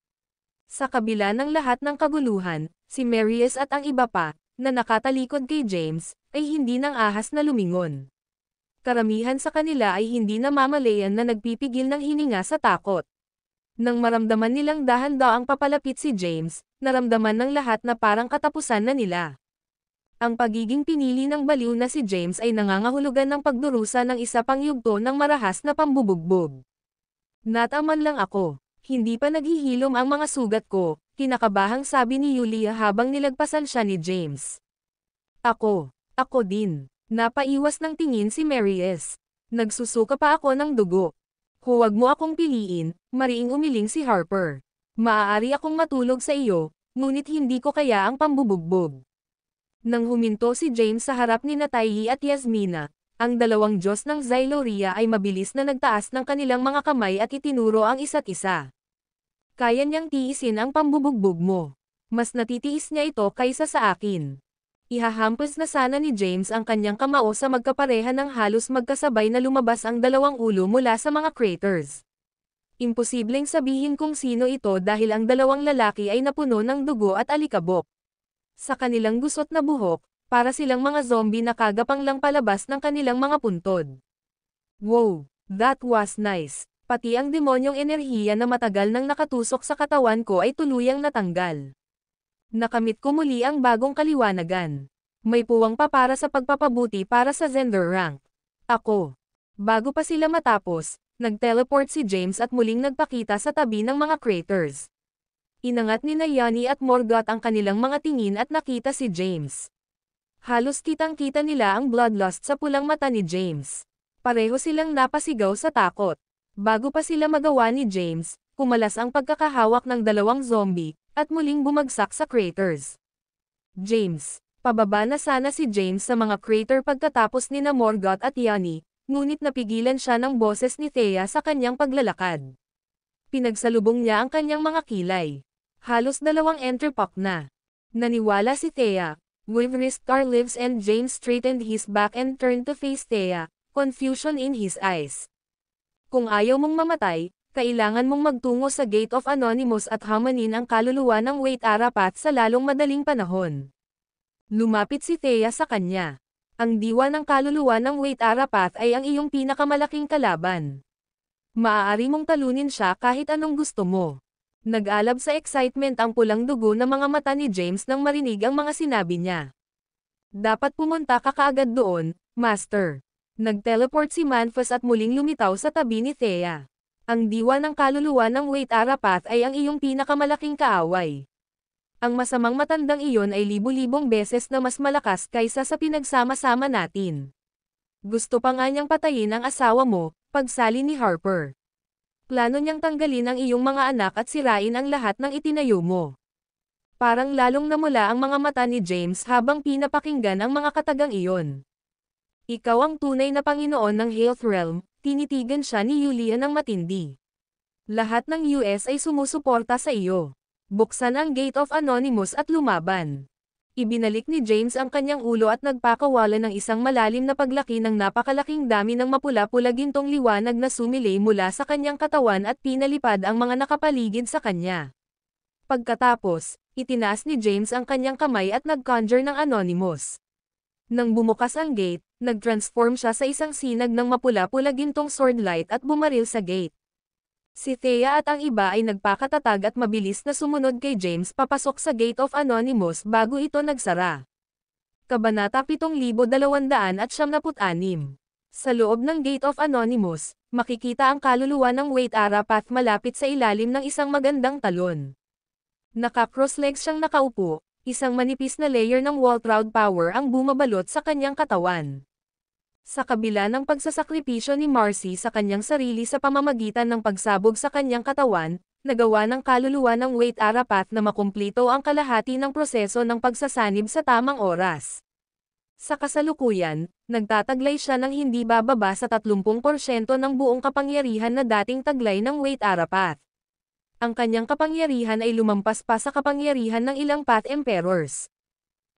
Sa kabila ng lahat ng kaguluhan, si Marius at ang iba pa, na nakatalikod kay James, ay hindi nang ahas na lumingon. Karamihan sa kanila ay hindi namamalayan na nagpipigil ng hininga sa takot. Nang maramdaman nilang dahan-daang papalapit si James, naramdaman ng lahat na parang katapusan na nila. Ang pagiging pinili ng baliw na si James ay nangangahulugan ng pagdurusa ng isa pang yugto ng marahas na pambubugbog. Nataman lang ako. Hindi pa naghihilom ang mga sugat ko, kinakabahang sabi ni Yulia habang nilagpasan siya ni James. Ako din. Napaiwas ng tingin si Marius. Nagsusuka pa ako ng dugo. Huwag mo akong piliin, mariing umiling si Harper. Maaari akong matulog sa iyo, ngunit hindi ko kaya ang pambubugbog. Nang huminto si James sa harap ni Natalie at Yasmina, ang dalawang Diyos ng Xyloria ay mabilis na nagtaas ng kanilang mga kamay at itinuro ang isa't isa. Kaya niyang tiisin ang pambubugbog mo. Mas natitiis niya ito kaysa sa akin. Ihahampas na sana ni James ang kanyang kamao sa magkapareha ng halos magkasabay na lumabas ang dalawang ulo mula sa mga craters. Imposibleng sabihin kung sino ito dahil ang dalawang lalaki ay napuno ng dugo at alikabok. Sa kanilang gusot na buhok, para silang mga zombie na kagapang lang palabas ng kanilang mga puntod. Wow, that was nice. Pati ang demonyong enerhiya na matagal nang nakatusok sa katawan ko ay tuluyang natanggal. Nakamit ko muli ang bagong kaliwanagan. May puwang pa para sa pagpapabuti para sa Zender rank. Ako. Bago pa sila matapos, nag-teleport si James at muling nagpakita sa tabi ng mga craters. Inangat ni Nayani at Morgoth ang kanilang mga tingin at nakita si James. Halos kitang-kita nila ang bloodlust sa pulang mata ni James. Pareho silang napasigaw sa takot. Bago pa sila magawa ni James, kumalas ang pagkakahawak ng dalawang zombie, at muling bumagsak sa craters. James. Pababa na sana si James sa mga crater pagkatapos ni Morgoth at Yani, ngunit napigilan siya ng boses ni Thea sa kanyang paglalakad. Pinagsalubong niya ang kanyang mga kilay. Halos dalawang enterpok na. Naniwala si Thea. We've risked our lives and James straightened his back and turned to face Thea, confusion in his eyes. Kung ayaw mong mamatay, kailangan mong magtungo sa Gate of Anonymous at hamanin ang kaluluwa ng Wait Arapat sa lalong madaling panahon. Lumapit si Thea sa kanya. Ang diwa ng kaluluwa ng Wait Arapat ay ang iyong pinakamalaking kalaban. Maaari mong talunin siya kahit anong gusto mo. Nag-alab sa excitement ang pulang dugo ng mga mata ni James nang marinig ang mga sinabi niya. Dapat pumunta ka kaagad doon, Master. Nag-teleport si Manfus at muling lumitaw sa tabi ni Thea. Ang diwa ng kaluluwa ng Wait Arapat ay ang iyong pinakamalaking kaaway. Ang masamang matandang iyon ay libu-libong beses na mas malakas kaysa sa pinagsama-sama natin. Gusto pa nga niyang patayin ang asawa mo, pagsali ni Harper. Plano niyang tanggalin ang iyong mga anak at sirain ang lahat ng itinayo mo. Parang lalong namula ang mga mata ni James habang pinapakinggan ang mga katagang iyon. Ikaw ang tunay na Panginoon ng Health Realm, tinitigan siya ni Yulia ng matindi. Lahat ng US ay sumusuporta sa iyo. Buksan ang Gate of Anonymous at lumaban. Ibinalik ni James ang kanyang ulo at nagpakawala ng isang malalim na paglaki ng napakalaking dami ng mapula-pula gintong liwanag na sumilay mula sa kanyang katawan at pinalipad ang mga nakapaligid sa kanya. Pagkatapos, itinaas ni James ang kanyang kamay at nag-conjure ng Anonymous. Nang bumukas ang gate, nag-transform siya sa isang sinag ng mapula-pula gintong swordlight at bumaril sa gate. Si Thea at ang iba ay nagpakatatag at mabilis na sumunod kay James papasok sa Gate of Anonymous bago ito nagsara. Kabanata 7276. Sa loob ng Gate of Anonymous, makikita ang kaluluwa ng Wait Arapat malapit sa ilalim ng isang magandang talon. Naka-cross-legs siyang nakaupo, isang manipis na layer ng Waltraud power ang bumabalot sa kanyang katawan. Sa kabila ng pagsasakripisyo ni Marcy sa kanyang sarili sa pamamagitan ng pagsabog sa kanyang katawan, nagawa ng kaluluwa ng Wait Arapat na makumplito ang kalahati ng proseso ng pagsasanib sa tamang oras. Sa kasalukuyan, nagtataglay siya ng hindi bababa sa 30% ng buong kapangyarihan na dating taglay ng Wade Arapat. Ang kanyang kapangyarihan ay lumampas pa sa kapangyarihan ng ilang Path Emperors.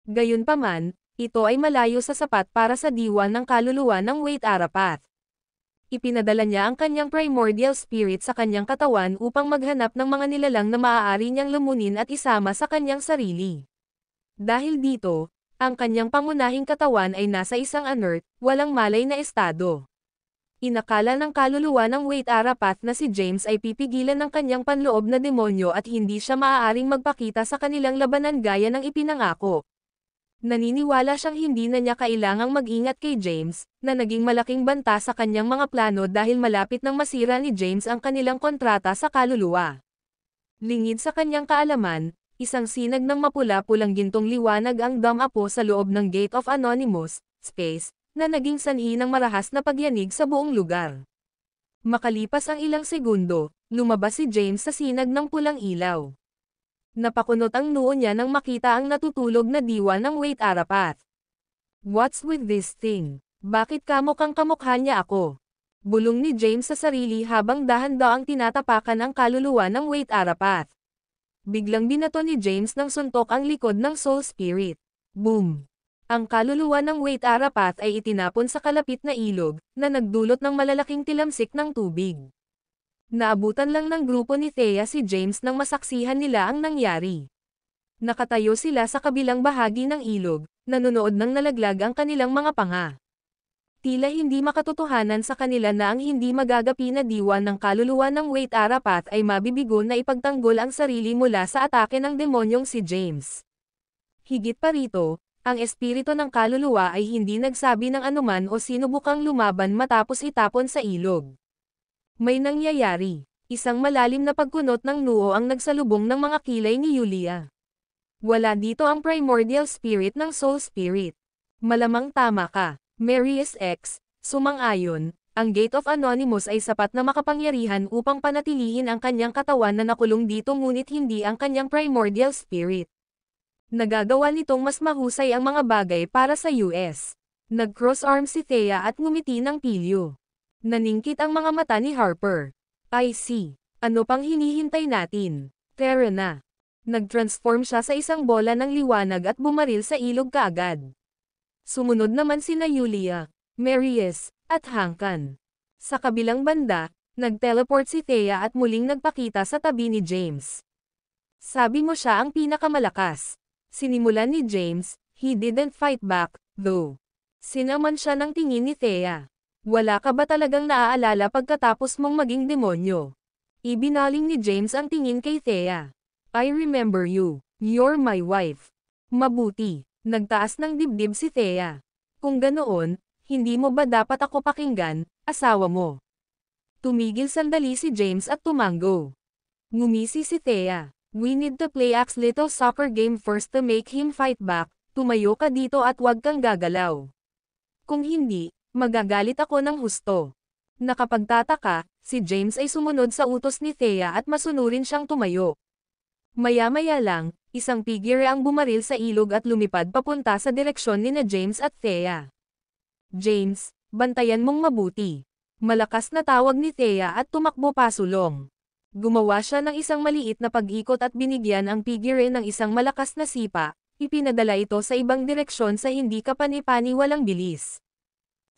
Gayunpaman, ito ay malayo sa sapat para sa diwa ng kaluluwa ng Wade Arapat. Ipinadala niya ang kanyang primordial spirit sa kanyang katawan upang maghanap ng mga nilalang na maaari niyang lumunin at isama sa kanyang sarili. Dahil dito, ang kanyang pangunahing katawan ay nasa isang inert, walang malay na estado. Inakala ng kaluluwa ng Wade Arapat na si James ay pipigilan ng kanyang panloob na demonyo at hindi siya maaaring magpakita sa kanilang labanan gaya ng ipinangako. Naniniwala siyang hindi na niya kailangang mag-ingat kay James, na naging malaking banta sa kanyang mga plano dahil malapit nang masira ni James ang kanilang kontrata sa kaluluwa. Lingid sa kanyang kaalaman, isang sinag ng mapula-pulang gintong liwanag ang dumapo sa loob ng Gate of Anonymous, Space, na naging sanhi ng marahas na pagyanig sa buong lugar. Makalipas ang ilang segundo, lumabas si James sa sinag ng pulang ilaw. Napakunot ang noo niya nang makita ang natutulog na diwa ng Wade Arapat. "What's with this thing? Bakit kamukhang kamukha niya ako?" Bulong ni James sa sarili habang dahan-daang tinatapakan ang kaluluwa ng Wade Arapat. Biglang binato ni James ng suntok ang likod ng Soul Spirit. Boom! Ang kaluluwa ng Wade Arapat ay itinapon sa kalapit na ilog, na nagdulot ng malalaking tilamsik ng tubig. Naabutan lang ng grupo ni Thea si James nang masaksihan nila ang nangyari. Nakatayo sila sa kabilang bahagi ng ilog, nanonood ng nalaglag ang kanilang mga panga. Tila hindi makatotohanan sa kanila na ang hindi magagapi na diwa ng kaluluwa ng Wade Arapat ay mabibigo na ipagtanggol ang sarili mula sa atake ng demonyong si James. Higit pa rito, ang espiritu ng kaluluwa ay hindi nagsabi ng anuman o sinubukang lumaban matapos itapon sa ilog. May nangyayari. Isang malalim na pagkunot ng noo ang nagsalubong ng mga kilay ni Yulia. Wala dito ang primordial spirit ng Soul Spirit. Malamang tama ka, Marius X, sumang-ayon, ang Gate of Anonymous ay sapat na makapangyarihan upang panatilihin ang kanyang katawan na nakulong dito ngunit hindi ang kanyang primordial spirit. Nagagawa nitong mas mahusay ang mga bagay para sa US. Nag-cross arm si Thea at ngumiti ng pilyo. Naningkit ang mga mata ni Harper. I see. Ano pang hinihintay natin? Tara na. Nag-transform siya sa isang bola ng liwanag at bumaril sa ilog kaagad. Sumunod naman sina Yulia, Marius, at Hankan. Sa kabilang banda, nag-teleport si Thea at muling nagpakita sa tabi ni James. Sabi mo siya ang pinakamalakas. Sinimulan ni James, he didn't fight back, though. Sinaman siya ng tingin ni Thea. Wala ka ba talagang naaalala pagkatapos mong maging demonyo? Ibinaling ni James ang tingin kay Thea. I remember you. You're my wife. Mabuti. Nagtaas ng dibdib si Thea. Kung ganoon, hindi mo ba dapat ako pakinggan, asawa mo? Tumigil sandali si James at tumango. Ngumisi si Thea. We need to play Axe little soccer game first to make him fight back. Tumayo ka dito at wag kang gagalaw. Kung hindi, magagalit ako ng husto. Nakapagtataka, si James ay sumunod sa utos ni Thea at masunurin siyang tumayo. Maya-maya lang, isang figure ang bumaril sa ilog at lumipad papunta sa direksyon ni na James at Thea. James, bantayan mong mabuti. Malakas na tawag ni Thea at tumakbo pasulong. Gumawa siya ng isang maliit na pag-ikot at binigyan ang figure ng isang malakas na sipa, ipinadala ito sa ibang direksyon sa hindi kapani-paniwalang bilis.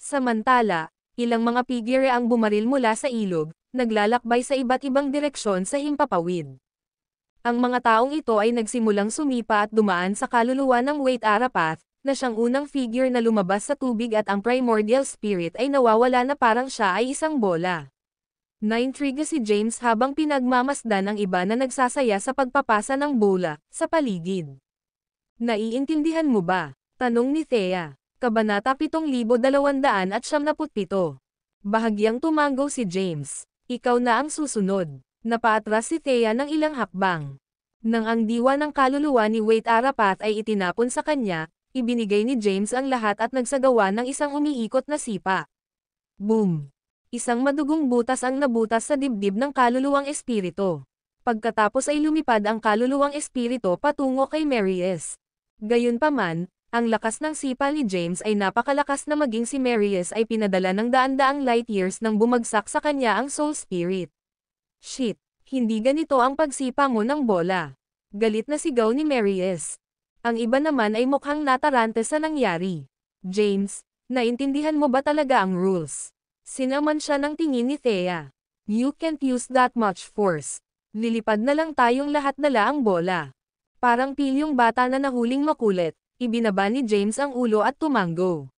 Samantala, ilang mga figure ang bumaril mula sa ilog, naglalakbay sa iba't ibang direksyon sa himpapawid. Ang mga taong ito ay nagsimulang sumipa at dumaan sa kaluluwa ng Wade Arapat, na siyang unang figure na lumabas sa tubig at ang primordial spirit ay nawawala na parang siya ay isang bola. Naintriga si James habang pinagmamasdan ang iba na nagsasaya sa pagpapasa ng bola sa paligid. Naiintindihan mo ba? Tanong ni Thea. Kabanata 7277. Bahagyang tumango si James. Ikaw na ang susunod. Napaatras si Thea ng ilang hakbang. Nang ang diwa ng kaluluwa ni Wade Arapat ay itinapon sa kanya, ibinigay ni James ang lahat at nagsagawa ng isang umiikot na sipa. Boom! Isang madugong butas ang nabutas sa dibdib ng kaluluwang espiritu. Pagkatapos ay lumipad ang kaluluwang espiritu patungo kay Marius. Gayunpaman, Ang lakas ng sipa ni James ay napakalakas na maging si Marius ay pinadala ng daan-daang light years nang bumagsak sa kanya ang soul spirit. Shit, hindi ganito ang pagsipa mo ng bola. Galit na sigaw ni Marius. Ang iba naman ay mukhang natarante sa nangyari. James, naintindihan mo ba talaga ang rules? Sinaman siya ng tingin ni Thea. You can't use that much force. Lilipad na lang tayong lahat dala ang bola. Parang pilyong bata na nahuling makulit. Ibinaba ni James ang ulo at tumanggo.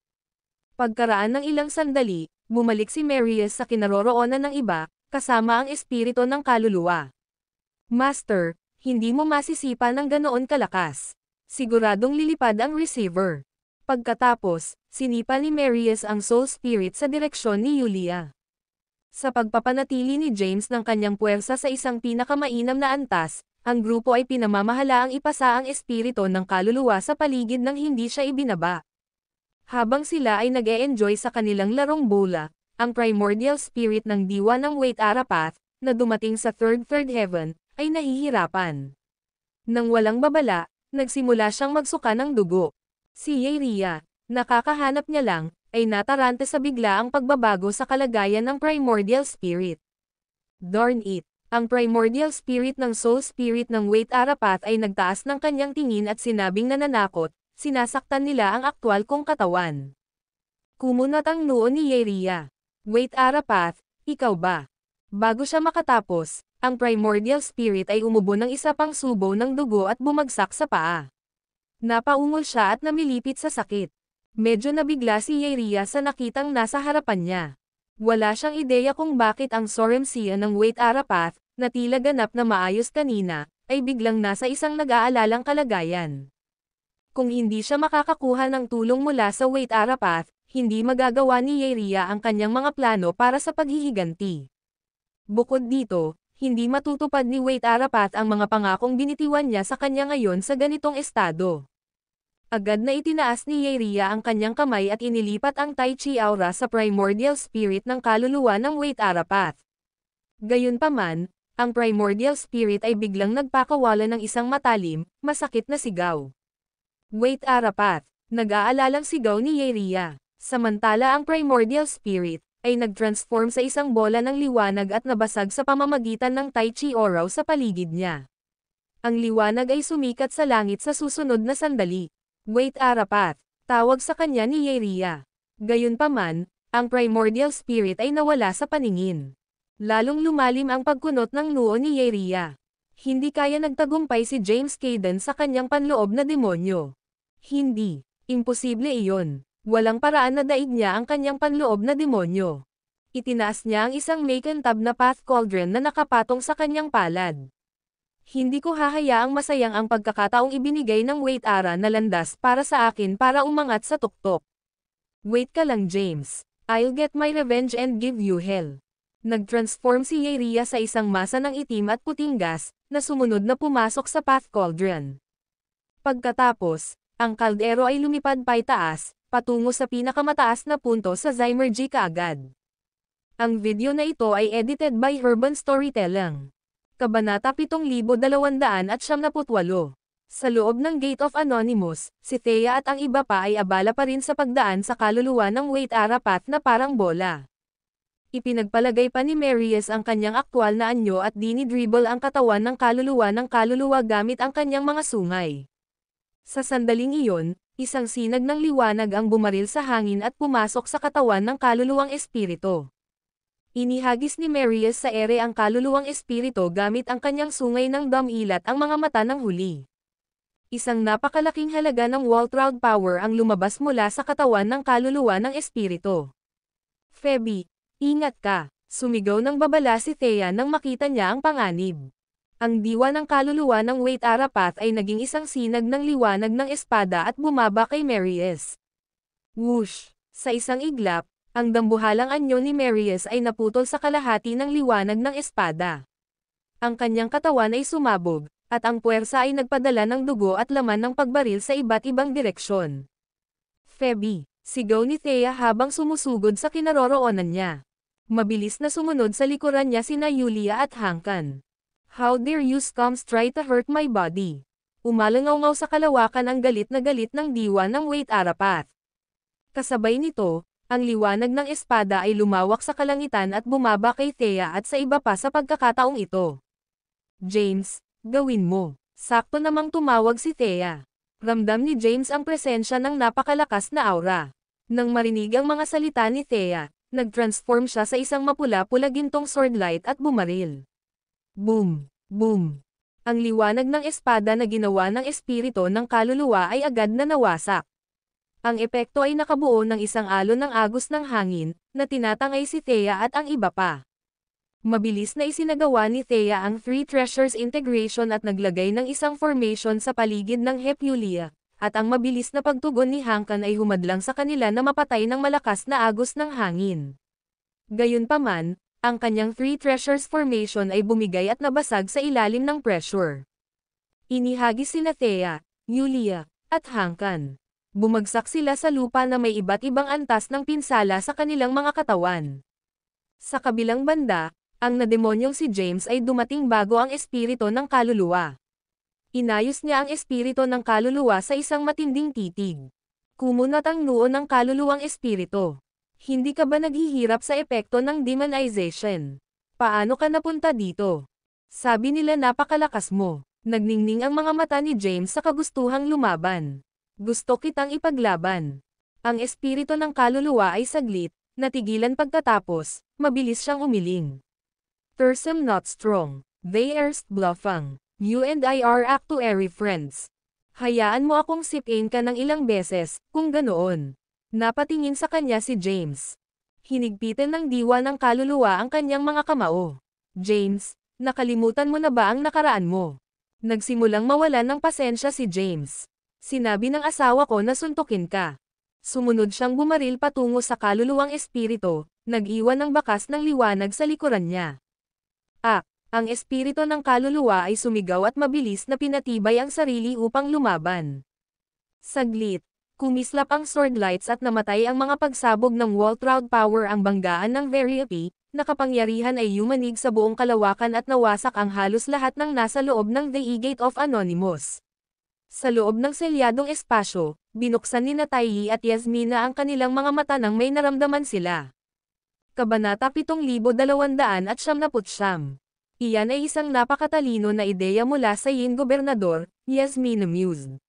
Pagkaraan ng ilang sandali, bumalik si Marius sa kinaroroonan ng iba, kasama ang espiritu ng kaluluwa. Master, hindi mo masisipa ng ganoon kalakas. Siguradong lilipad ang receiver. Pagkatapos, sinipa ni Marius ang soul spirit sa direksyon ni Yulia. Sa pagpapanatili ni James ng kanyang puwersa sa isang pinakamainam na antas, ang grupo ay pinamamahalaang ipasa ang espiritu ng kaluluwa sa paligid nang hindi siya ibinaba. Habang sila ay nag-e-enjoy sa kanilang larong bola, ang primordial spirit ng diwa ng Wait Arapath, na dumating sa third heaven, ay nahihirapan. Nang walang babala, nagsimula siyang magsuka ng dugo. Si Yeria, nakakahanap niya lang, ay natarante sa biglaang pagbabago sa kalagayan ng primordial spirit. Darn it! Ang primordial spirit ng soul spirit ng Wait Arapath ay nagtaas ng kanyang tingin at sinabing nananakot, sinasaktan nila ang aktwal kong katawan. Kumunat ang noo ni Yeria. Wait Arapath, ikaw ba? Bago siya makatapos, ang primordial spirit ay umubo ng isa pang subo ng dugo at bumagsak sa paa. Napaungol siya at namilipit sa sakit. Medyo nabigla si Yeria sa nakitang nasa harapan niya. Wala siyang ideya kung bakit ang Soremsia ng Wait Arapath, na tila ganap na maayos kanina, ay biglang nasa isang nag-aalalang kalagayan. Kung hindi siya makakakuha ng tulong mula sa Wait Arapath, hindi magagawa ni Yeria ang kanyang mga plano para sa paghihiganti. Bukod dito, hindi matutupad ni Wait Arapath ang mga pangakong binitiwan niya sa kanya ngayon sa ganitong estado. Agad na itinaas ni Yeria ang kanyang kamay at inilipat ang Tai Chi aura sa primordial spirit ng kaluluwa ng Wait Arapath. Gayunpaman, ang primordial spirit ay biglang nagpakawala ng isang matalim, masakit na sigaw. Wait Arapath, nag-aalalang sigaw ni Yeria. Samantala ang primordial spirit, ay nag-transform sa isang bola ng liwanag at nabasag sa pamamagitan ng Tai Chi aura sa paligid niya. Ang liwanag ay sumikat sa langit sa susunod na sandali. Wait Arapath, tawag sa kanya ni Yeria. Gayunpaman, ang primordial spirit ay nawala sa paningin. Lalong lumalim ang pagkunot ng noo ni Yeria. Hindi kaya nagtagumpay si James Caden sa kanyang panloob na demonyo. Hindi, imposible iyon. Walang paraan na daig niya ang kanyang panloob na demonyo. Itinaas niya ang isang makantab na path cauldron na nakapatong sa kanyang palad. Hindi ko hahayaang masayang ang pagkakataong ibinigay ng Wait Ara na landas para sa akin para umangat sa tuktok. Wait ka lang James. I'll get my revenge and give you hell. Nag-transform si Yeria sa isang masa ng itim at puting gas, na sumunod na pumasok sa path cauldron. Pagkatapos, ang kaldero ay lumipad paitaas, patungo sa pinakamataas na punto sa Zymergy kaagad. Ang video na ito ay edited by Urban Storytelling. Kabanata 7278. Sa loob ng Gate of Anonymous, si Thea at ang iba pa ay abala pa rin sa pagdaan sa kaluluwa ng Wait Arapath na parang bola. Ipinagpalagay pa ni Marius ang kanyang aktwal na anyo at dinidribble ang katawan ng kaluluwa gamit ang kanyang mga sungay. Sa sandaling iyon, isang sinag ng liwanag ang bumaril sa hangin at pumasok sa katawan ng kaluluwang espiritu. Inihagis ni Marius sa ere ang kaluluwang espiritu gamit ang kanyang sungay ng damilat ang mga mata ng huli. Isang napakalaking halaga ng Waltraud power ang lumabas mula sa katawan ng kaluluwa ng espiritu. Feby, ingat ka, sumigaw ng babala si Thea nang makita niya ang panganib. Ang diwa ng kaluluwa ng Wait Arapath ay naging isang sinag ng liwanag ng espada at bumaba kay Marius. Whoosh! Sa isang iglap, ang dambuhalang anyo ni Marius ay naputol sa kalahati ng liwanag ng espada. Ang kanyang katawan ay sumabog, at ang puwersa ay nagpadala ng dugo at laman ng pagbaril sa iba't ibang direksyon. Feby, sigaw ni Thea habang sumusugod sa kinaroroonan niya. Mabilis na sumunod sa likuran niya sina Yulia at Hankan. How dare you scums try to hurt my body? Umalangaw sa kalawakan ang galit ng diwa ng Wait Arapath. Kasabay nito, ang liwanag ng espada ay lumawak sa kalangitan at bumaba kay Thea at sa iba pa sa pagkakataong ito. James, gawin mo. Sakto namang tumawag si Thea. Ramdam ni James ang presensya ng napakalakas na aura. Nang marinig ang mga salita ni Thea, nag-transform siya sa isang mapula-pula gintong swordlight at bumaril. Boom! Boom! Ang liwanag ng espada na ginawa ng espiritu ng kaluluwa ay agad na nawasak. Ang epekto ay nakabuo ng isang alon ng agos ng hangin, na tinatangay si Thea at ang iba pa. Mabilis na isinagawa ni Thea ang Three Treasures integration at naglagay ng isang formation sa paligid ng Hepulia, at ang mabilis na pagtugon ni Hankan ay humadlang sa kanila na mapatay ng malakas na agos ng hangin. Gayunpaman, ang kanyang Three Treasures formation ay bumigay at nabasag sa ilalim ng pressure. Inihagis sina Thea, Yulia, at Hankan. Bumagsak sila sa lupa na may iba't ibang antas ng pinsala sa kanilang mga katawan. Sa kabilang banda, ang nademonyong si James ay dumating bago ang espiritu ng kaluluwa. Inayos niya ang espiritu ng kaluluwa sa isang matinding titig. Kumunat ang noo ng kaluluwang espiritu. Hindi ka ba naghihirap sa epekto ng demonization? Paano ka napunta dito? Sabi nila napakalakas mo. Nagningning ang mga mata ni James sa kagustuhang lumaban. Gusto kitang ipaglaban. Ang espiritu ng kaluluwa ay saglit, natigilan pagkatapos, mabilis siyang umiling. Thursome not strong. They erst bluffang. You and I are actuary friends. Hayaan mo akong sipin ka ng ilang beses, kung ganoon. Napatingin sa kanya si James. Hinigpitan ng diwa ng kaluluwa ang kanyang mga kamao. James, nakalimutan mo na ba ang nakaraan mo? Nagsimulang mawalan ng pasensya si James. Sinabi ng asawa ko na suntukin ka. Sumunod siyang bumaril patungo sa kaluluwang espiritu, nag-iwan ng bakas ng liwanag sa likuran niya. Ang espiritu ng kaluluwa ay sumigaw at mabilis na pinatibay ang sarili upang lumaban. Saglit, kumislap ang swordlights at namatay ang mga pagsabog ng Waltraud power ang banggaan ng Variopi, na kapangyarihan ay yumanig sa buong kalawakan at nawasak ang halos lahat ng nasa loob ng The E-Gate of Anonymous. Sa loob ng selyadong espasyo, binuksan ni Tayi at Yasmina ang kanilang mga mata nang may naramdaman sila. Kabanata 7279. Iyan ay isang napakatalino na ideya mula sa Yin Gobernador, Yasmina mused.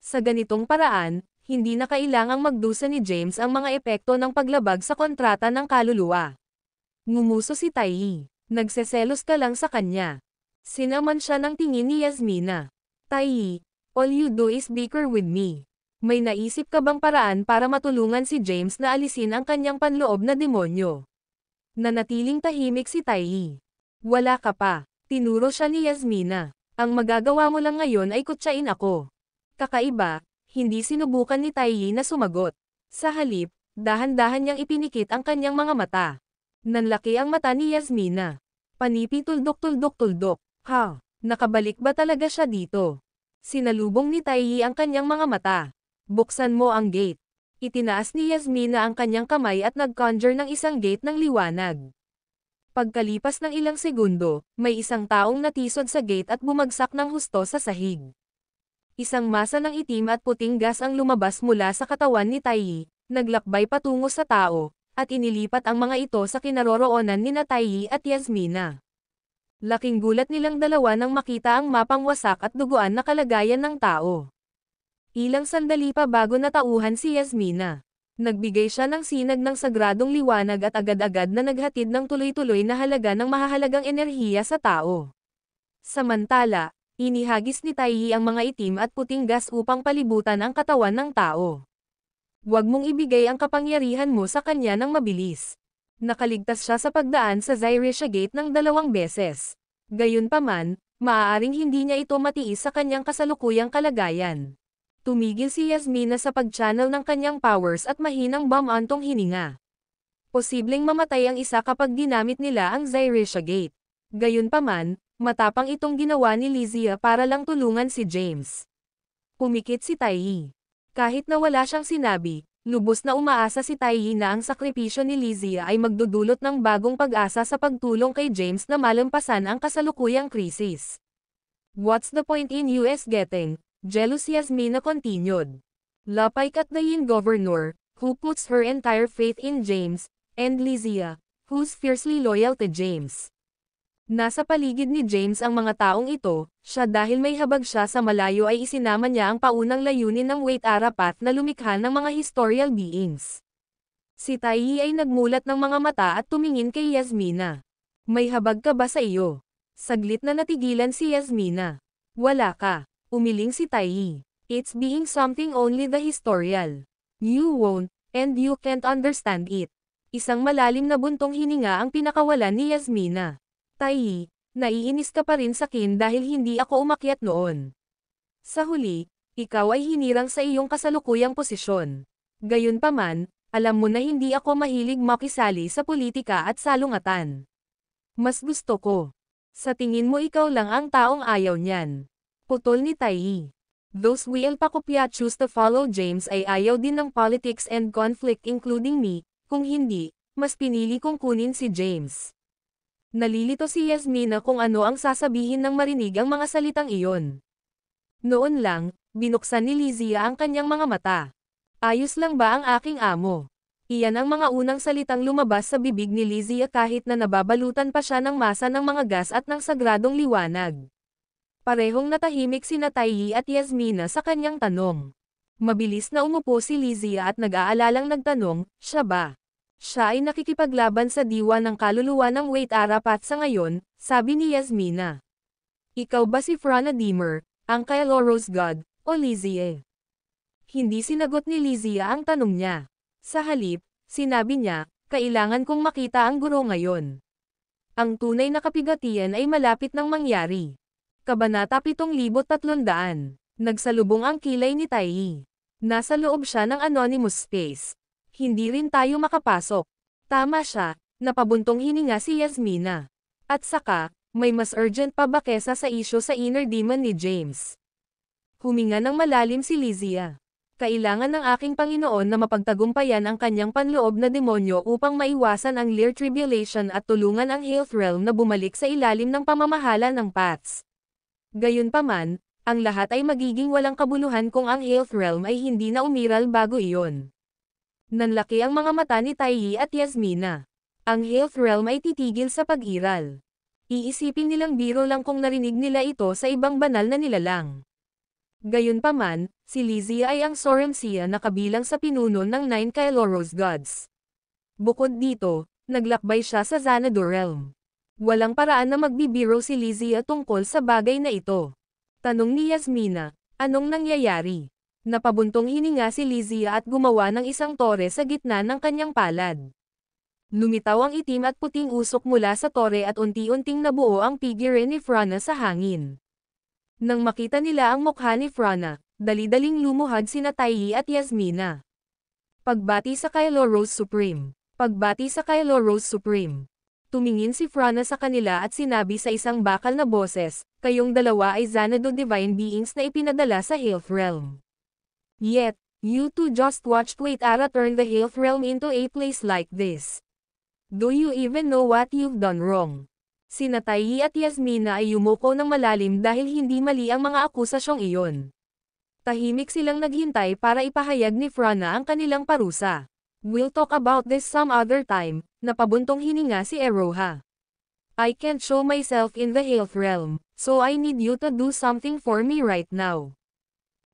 Sa ganitong paraan, hindi na kailangang magdusa ni James ang mga epekto ng paglabag sa kontrata ng kaluluwa. Ngumuso si Tayi. Nagseselos ka lang sa kanya. Sinaman siya ng tingin ni Yasmina. Tayi, all you do is bicker with me. May naisip ka bang paraan para matulungan si James na alisin ang kanyang panloob na demonyo? Nanatiling tahimik si Tayi. Wala ka pa. Tinuro siya ni Yasmina. Ang magagawa mo lang ngayon ay kutsain ako. Kakaiba, hindi sinubukan ni Tayi na sumagot. Sa halip, dahan-dahan niyang ipinikit ang kanyang mga mata. Nanlaki ang mata ni Yasmina. Panipi tuldok-tuldok-tuldok. Ha? Nakabalik ba talaga siya dito? Sinalubong ni Tayi ang kanyang mga mata. Buksan mo ang gate. Itinaas ni Yasmina ang kanyang kamay at nag-conjure ng isang gate ng liwanag. Pagkalipas ng ilang segundo, may isang taong natisod sa gate at bumagsak ng husto sa sahig. Isang masa ng itim at puting gas ang lumabas mula sa katawan ni Tayi, naglakbay patungo sa tao, at inilipat ang mga ito sa kinaroroonan ni Tayi at Yasmina. Laking gulat nilang dalawa nang makita ang mapang wasak at duguan na kalagayan ng tao. Ilang sandali pa bago natauhan si Yasmina. Nagbigay siya ng sinag ng sagradong liwanag at agad-agad na naghatid ng tuloy-tuloy na halaga ng mahahalagang enerhiya sa tao. Samantala, inihagis ni Tayi ang mga itim at puting gas upang palibutan ang katawan ng tao. Huwag mong ibigay ang kapangyarihan mo sa kanya ng mabilis. Nakaligtas siya sa pagdaan sa Zyresha Gate ng 2 beses. Gayunpaman, maaaring hindi niya ito matiis sa kanyang kasalukuyang kalagayan. Tumigil si Yasmina sa pag-channel ng kanyang powers at mahinang bumantong hininga. Posibleng mamatay ang isa kapag ginamit nila ang Zyresha Gate. Gayunpaman, matapang itong ginawa ni Lizia para lang tulungan si James. Pumikit si Tayi. Kahit na wala siyang sinabi, lubos na umaasa si Tayi na ang sakripisyo ni Lizia ay magdudulot ng bagong pag-asa sa pagtulong kay James na malampasan ang kasalukuyang krisis. What's the point in US getting jealous? Yasmina continued. Lapike at the Yin governor, who puts her entire faith in James, and Lizia, who's fiercely loyal to James. Nasa paligid ni James ang mga taong ito, siya dahil may habag siya sa malayo ay isinama niya ang paunang layunin ng Wait Arapat na lumikha ng mga historical beings. Si Tai ay nagmulat ng mga mata at tumingin kay Yasmina. May habag ka ba sa iyo? Saglit na natigilan si Yasmina. Wala ka. Umiling si Tai. It's being something only the historical. You won't, and you can't understand it. Isang malalim na buntong hininga ang pinakawalan ni Yasmina. Tai, naiinis ka pa rin sa akin dahil hindi ako umakyat noon. Sa huli, ikaw ay hinirang sa iyong kasalukuyang posisyon. Gayunpaman, alam mo na hindi ako mahilig makisali sa politika at salungatan. Mas gusto ko. Sa tingin mo ikaw lang ang taong ayaw niyan. Putol ni Tai. Those will pakopya choose to follow James ay ayaw din ng politics and conflict including me, kung hindi, mas pinili kong kunin si James. Nalilito si Yasmina kung ano ang sasabihin ng marinig ang mga salitang iyon. Noon lang, binuksan ni Lizia ang kanyang mga mata. Ayos lang ba ang aking amo? Iyan ang mga unang salitang lumabas sa bibig ni Lizia kahit na nababalutan pa siya ng masa ng mga gas at ng sagradong liwanag. Parehong natahimik sina Tai at Yasmina sa kanyang tanong. Mabilis na umupo si Lizia at nag-aalalang nagtanong, siya ba? Siya ay nakikipaglaban sa diwa ng kaluluwa ng Wait Arapat sa ngayon, sabi ni Yasmina. Ikaw ba si Frana Dimmer, ang Kylo Rose God, o Lizzie? Hindi sinagot ni Lizia ang tanong niya. Sa halip, sinabi niya, kailangan kong makita ang guro ngayon. Ang tunay na kapigatian ay malapit nang mangyari. Kabanata 7300. Nagsalubong ang kilay ni Tai. Nasa loob siya ng anonymous space. Hindi rin tayo makapasok. Tama siya, napabuntong hininga si Yasmina. At saka, may mas urgent pa ba kesa sa isyo sa inner demon ni James? Huminga ng malalim si Lizia. Kailangan ng aking Panginoon na mapagtagumpayan ang kanyang panloob na demonyo upang maiwasan ang Lear Tribulation at tulungan ang Health Realm na bumalik sa ilalim ng pamamahala ng Pats. Gayunpaman, ang lahat ay magiging walang kabuluhan kung ang Health Realm ay hindi na umiral bago iyon. Nanlaki ang mga mata ni Tai at Yasmina. Ang Health Realm ay titigil sa pag-iral. Iisipin nilang biro lang kung narinig nila ito sa ibang banal na nilalang. Gayunpaman, si Lizia ay ang Sorensia na kabilang sa pinuno ng 9 Kylo Rose Gods. Bukod dito, naglakbay siya sa Xanadu Realm. Walang paraan na magbibiro si Lizia tungkol sa bagay na ito. Tanong ni Yasmina, anong nangyayari? Napabuntong hininga si Lizia at gumawa ng isang tore sa gitna ng kanyang palad. Lumitaw ang itim at puting usok mula sa tore at unti-unting nabuo ang figure ni Frana sa hangin. Nang makita nila ang mukha ni Frana, dali-daling lumuhad sina Tai at Yasmina. Pagbati sa Kylo Rose Supreme. Pagbati sa Kylo Rose Supreme. Tumingin si Frana sa kanila at sinabi sa isang bakal na boses, kayong dalawa ay Xanadu Divine Beings na ipinadala sa Health Realm. Yet, you two just watched Wait Ara turn the Health Realm into a place like this. Do you even know what you've done wrong? Sina Tai at Yasmina ay yumuko ng malalim dahil hindi mali ang mga akusasyong iyon. Tahimik silang naghintay para ipahayag ni Frana ang kanilang parusa. We'll talk about this some other time, napabuntong hininga si Eroha. I can't show myself in the Health Realm, so I need you to do something for me right now.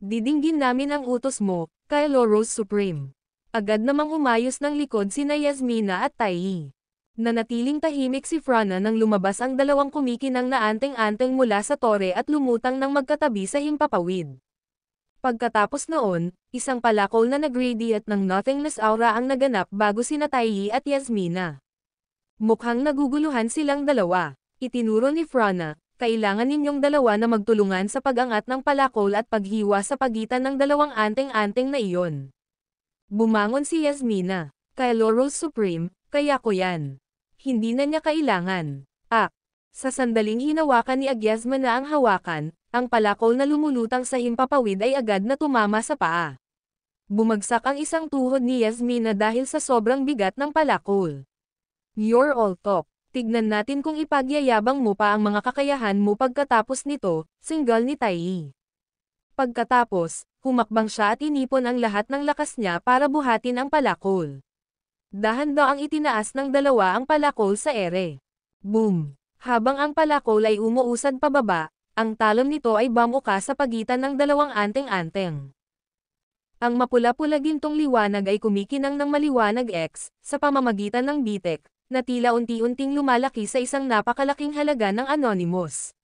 Didinggin namin ang utos mo, Kylo Rose Supreme. Agad namang umayos ng likod sina Yasmina at Tai. Nanatiling tahimik si Frana nang lumabas ang dalawang kumikinang na anteng-anteng mula sa tore at lumutang ng magkatabi sa himpapawid. Pagkatapos noon, isang palakol na nag-radiate ng nothingness aura ang naganap bago sina Tai at Yasmina. Mukhang naguguluhan silang dalawa. Itinuro ni Frana, kailangan ninyong dalawa na magtulungan sa pag-angat ng palakol at paghiwa sa pagitan ng dalawang anteng-anteng na iyon. Bumangon si Yasmina. Kylo Rose Supreme, kaya ko yan. Hindi na niya kailangan. Sa sandaling hinawakan ni Yasmina ang hawakan, ang palakol na lumulutang sa himpapawid ay agad na tumama sa paa. Bumagsak ang isang tuhod ni Yasmina dahil sa sobrang bigat ng palakol. You're all talk. Tignan natin kung ipagyayabang mo pa ang mga kakayahan mo pagkatapos nito, single ni Tai. Pagkatapos, humakbang siya at inipon ang lahat ng lakas niya para buhatin ang palakol. Dahan-daang itinaas ng dalawa ang palakol sa ere. Boom! Habang ang palakol ay umuusad pababa, ang talon nito ay bumuka sa pagitan ng dalawang anteng-anteng. Ang mapula-pula gintong liwanag ay kumikinang ng maliwanag X, sa pamamagitan ng bitek, na tila unti-unting lumalaki sa isang napakalaking halaga ng Anonymous.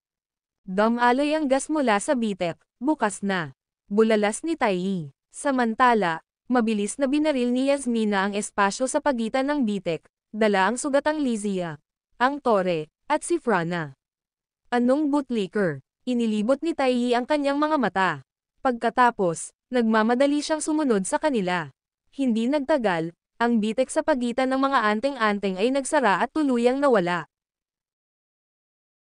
Dumaloy ang gas mula sa bitek, bukas na. Bulalas ni Tai. Samantala, mabilis na binaril ni Yasmina ang espasyo sa pagitan ng bitek, dala ang sugatang Lizia, ang Tore, at si Frana. Anong bootlicker? Inilibot ni Tai ang kanyang mga mata. Pagkatapos, nagmamadali siyang sumunod sa kanila. Hindi nagtagal, ang bitek sa pagitan ng mga anteng-anteng ay nagsara at tuluyang nawala.